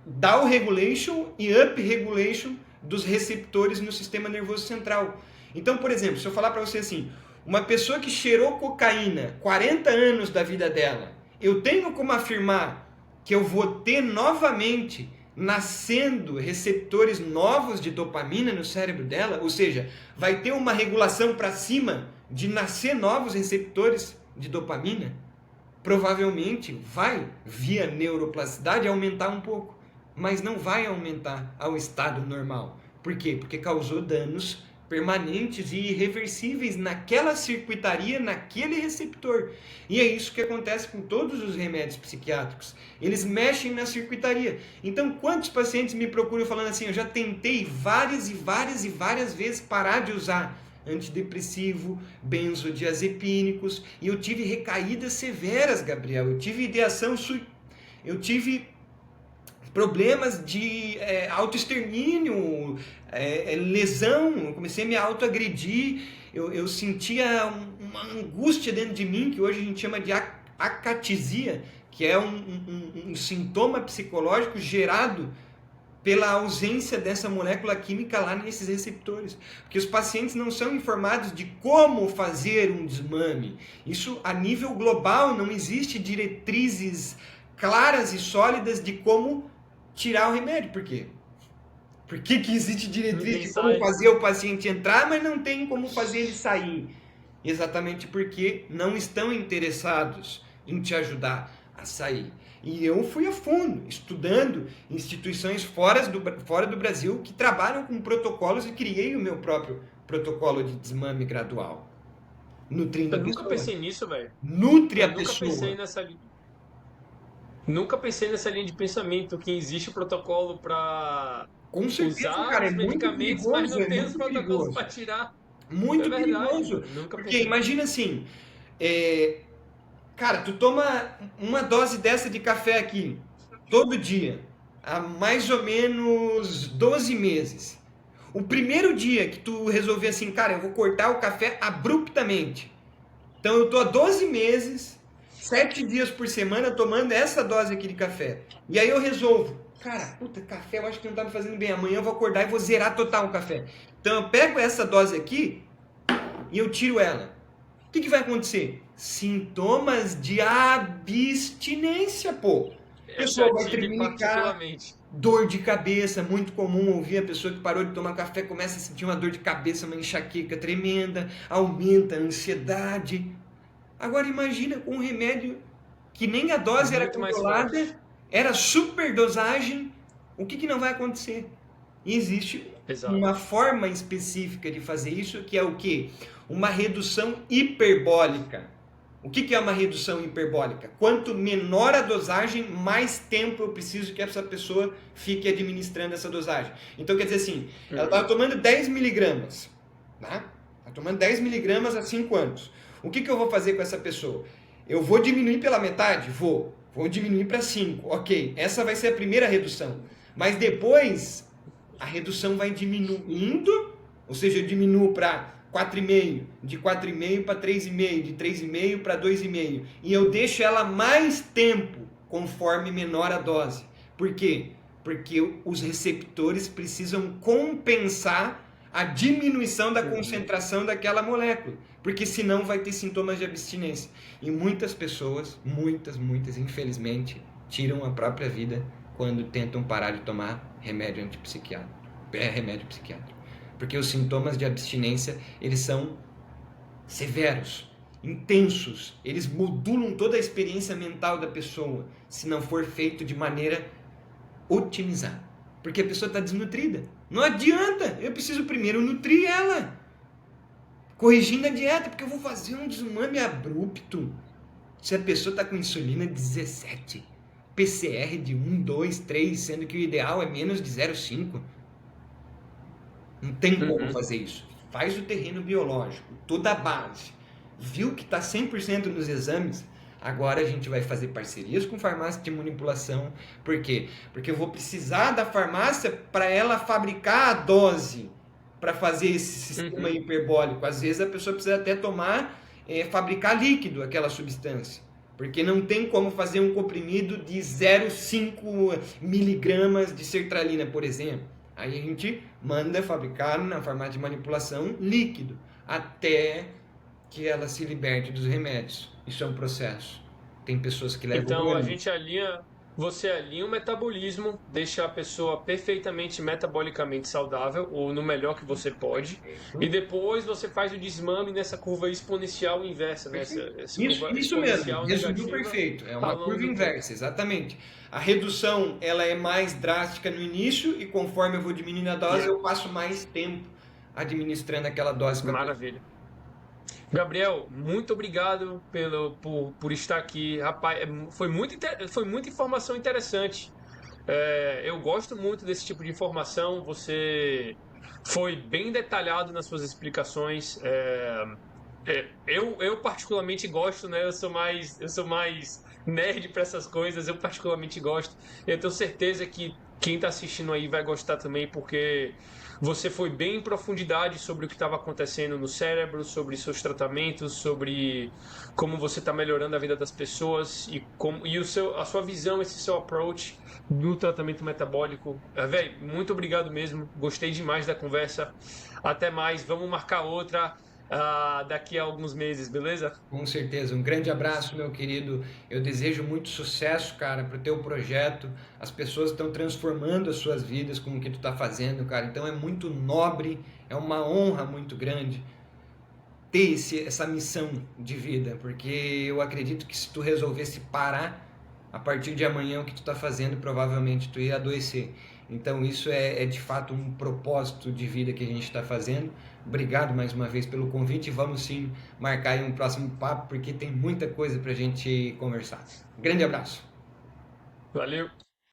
Speaker 2: down regulation e up regulation dos receptores no sistema nervoso central. Então, por exemplo, se eu falar para você assim, uma pessoa que cheirou cocaína 40 anos da vida dela, eu tenho como afirmar que eu vou ter novamente nascendo receptores novos de dopamina no cérebro dela? Ou seja, vai ter uma regulação para cima de nascer novos receptores de dopamina? Provavelmente vai, via neuroplasticidade, aumentar um pouco, mas não vai aumentar ao estado normal. Por quê? Porque causou danos permanentes e irreversíveis naquela circuitaria, naquele receptor. E é isso que acontece com todos os remédios psiquiátricos. Eles mexem na circuitaria. Então, quantos pacientes me procuram falando assim, eu já tentei várias vezes parar de usar antidepressivo, benzodiazepínicos, e eu tive recaídas severas, Gabriel. Eu tive ideação, eu tive problemas de autoextermínio, lesão, eu comecei a me autoagredir, eu sentia uma angústia dentro de mim, que hoje a gente chama de acatisia, que é um sintoma psicológico gerado pela ausência dessa molécula química lá nesses receptores. Porque os pacientes não são informados de como fazer um desmame. Isso a nível global, não existe diretrizes claras e sólidas de como tirar o remédio. Por quê? Por que existe diretriz de como fazer o paciente entrar, mas não tem como fazer ele sair? Exatamente porque não estão interessados em te ajudar a sair. E eu fui a fundo, estudando instituições fora do Brasil que trabalham com protocolos e criei o meu próprio protocolo de desmame gradual. Nutrindo a pessoa.
Speaker 1: Eu nunca pensei nisso, velho.
Speaker 2: Nutre a pessoa.
Speaker 1: Nunca pensei nessa linha de pensamento, que existe o protocolo para
Speaker 2: usar
Speaker 1: cara, os
Speaker 2: perigoso,
Speaker 1: medicamentos, mas não tem os protocolos para tirar.
Speaker 2: Muito perigoso. Porque imagina assim, cara, tu toma uma dose dessa de café aqui, todo dia, há mais ou menos 12 meses. O primeiro dia que tu resolver assim, cara, eu vou cortar o café abruptamente. Então eu tô há 12 meses, 7 dias por semana tomando essa dose aqui de café. E aí eu resolvo, cara, puta, café eu acho que não tá me fazendo bem. Amanhã eu vou acordar e vou zerar total o café. Então eu pego essa dose aqui e eu tiro ela. O que vai acontecer? Sintomas de abstinência, pô. A pessoa vai tremelicar, dor de cabeça, muito comum ouvir a pessoa que parou de tomar café, começa a sentir uma dor de cabeça, uma enxaqueca tremenda, aumenta a ansiedade. Agora imagina com um remédio que nem a dose era controlada, era superdosagem, o que não vai acontecer? E existe uma forma específica de fazer isso, que é o quê? Uma redução hiperbólica. O que é uma redução hiperbólica? Quanto menor a dosagem, mais tempo eu preciso que essa pessoa fique administrando essa dosagem. Então, quer dizer assim, ela estava tomando 10 miligramas, tá? Está tomando 10 miligramas há 5 anos. O que eu vou fazer com essa pessoa? Eu vou diminuir pela metade? Vou diminuir para 5. Ok, essa vai ser a primeira redução. Mas depois, a redução vai diminuindo, ou seja, eu diminuo para 4,5, de 4,5 para 3,5, de 3,5 para 2,5. E eu deixo ela mais tempo conforme menor a dose. Por quê? Porque os receptores precisam compensar a diminuição da concentração daquela molécula. Porque senão vai ter sintomas de abstinência. E muitas pessoas, muitas, infelizmente, tiram a própria vida quando tentam parar de tomar remédio antipsiquiátrico. Remédio psiquiátrico. Porque os sintomas de abstinência, eles são severos, intensos. Eles modulam toda a experiência mental da pessoa, se não for feito de maneira otimizada. porque a pessoa está desnutrida. Não adianta, eu preciso primeiro nutrir ela, corrigindo a dieta, porque eu vou fazer um desmame abrupto se a pessoa está com insulina de 17, PCR de 1, 2, 3, sendo que o ideal é menos de 0,5. Não tem como fazer isso. Faz o terreno biológico, toda a base. Viu que está 100% nos exames, agora a gente vai fazer parcerias com farmácia de manipulação. Por quê? Porque eu vou precisar da farmácia para ela fabricar a dose para fazer esse sistema hiperbólico. Às vezes a pessoa precisa até fabricar líquido aquela substância. Porque não tem como fazer um comprimido de 0,5 miligramas de sertralina, por exemplo. Aí a gente manda fabricar na farmácia de manipulação líquido, até que ela se liberte dos remédios. Isso é um processo. Tem pessoas que levam
Speaker 1: Então a
Speaker 2: anos.
Speaker 1: gente você alinha o metabolismo, deixa a pessoa perfeitamente metabolicamente saudável, ou no melhor que você pode, e depois você faz o desmame nessa curva exponencial inversa, né? Essa curva
Speaker 2: Isso mesmo,
Speaker 1: exponencial
Speaker 2: resumiu
Speaker 1: negativa
Speaker 2: perfeito. É uma
Speaker 1: ao longo
Speaker 2: curva
Speaker 1: do tempo.
Speaker 2: inversa, exatamente. A redução ela é mais drástica no início e conforme eu vou diminuindo a dose, eu passo mais tempo administrando aquela dose.
Speaker 1: Maravilha. Gabriel, muito obrigado por estar aqui. Rapaz, foi muita informação interessante. Eu gosto muito desse tipo de informação. Você foi bem detalhado nas suas explicações. Eu particularmente gosto, né? Eu sou mais nerd para essas coisas. Eu particularmente gosto. Eu tenho certeza que quem está assistindo aí vai gostar também, porque você foi bem em profundidade sobre o que estava acontecendo no cérebro, sobre seus tratamentos, sobre como você está melhorando a vida das pessoas e a sua visão, esse seu approach no tratamento metabólico. Velho, muito obrigado mesmo. Gostei demais da conversa. Até mais. Vamos marcar outra daqui a alguns meses, beleza?
Speaker 2: Com certeza. Um grande abraço, meu querido. Eu desejo muito sucesso, cara, para o teu projeto. As pessoas estão transformando as suas vidas com o que tu está fazendo, cara. Então é muito nobre, é uma honra muito grande ter essa missão de vida, porque eu acredito que se tu resolvesse parar a partir de amanhã o que tu está fazendo, provavelmente tu ia adoecer. Então isso é de fato um propósito de vida que a gente está fazendo. Obrigado mais uma vez pelo convite e vamos sim marcar aí um próximo papo, porque tem muita coisa para a gente conversar. Grande abraço.
Speaker 1: Valeu!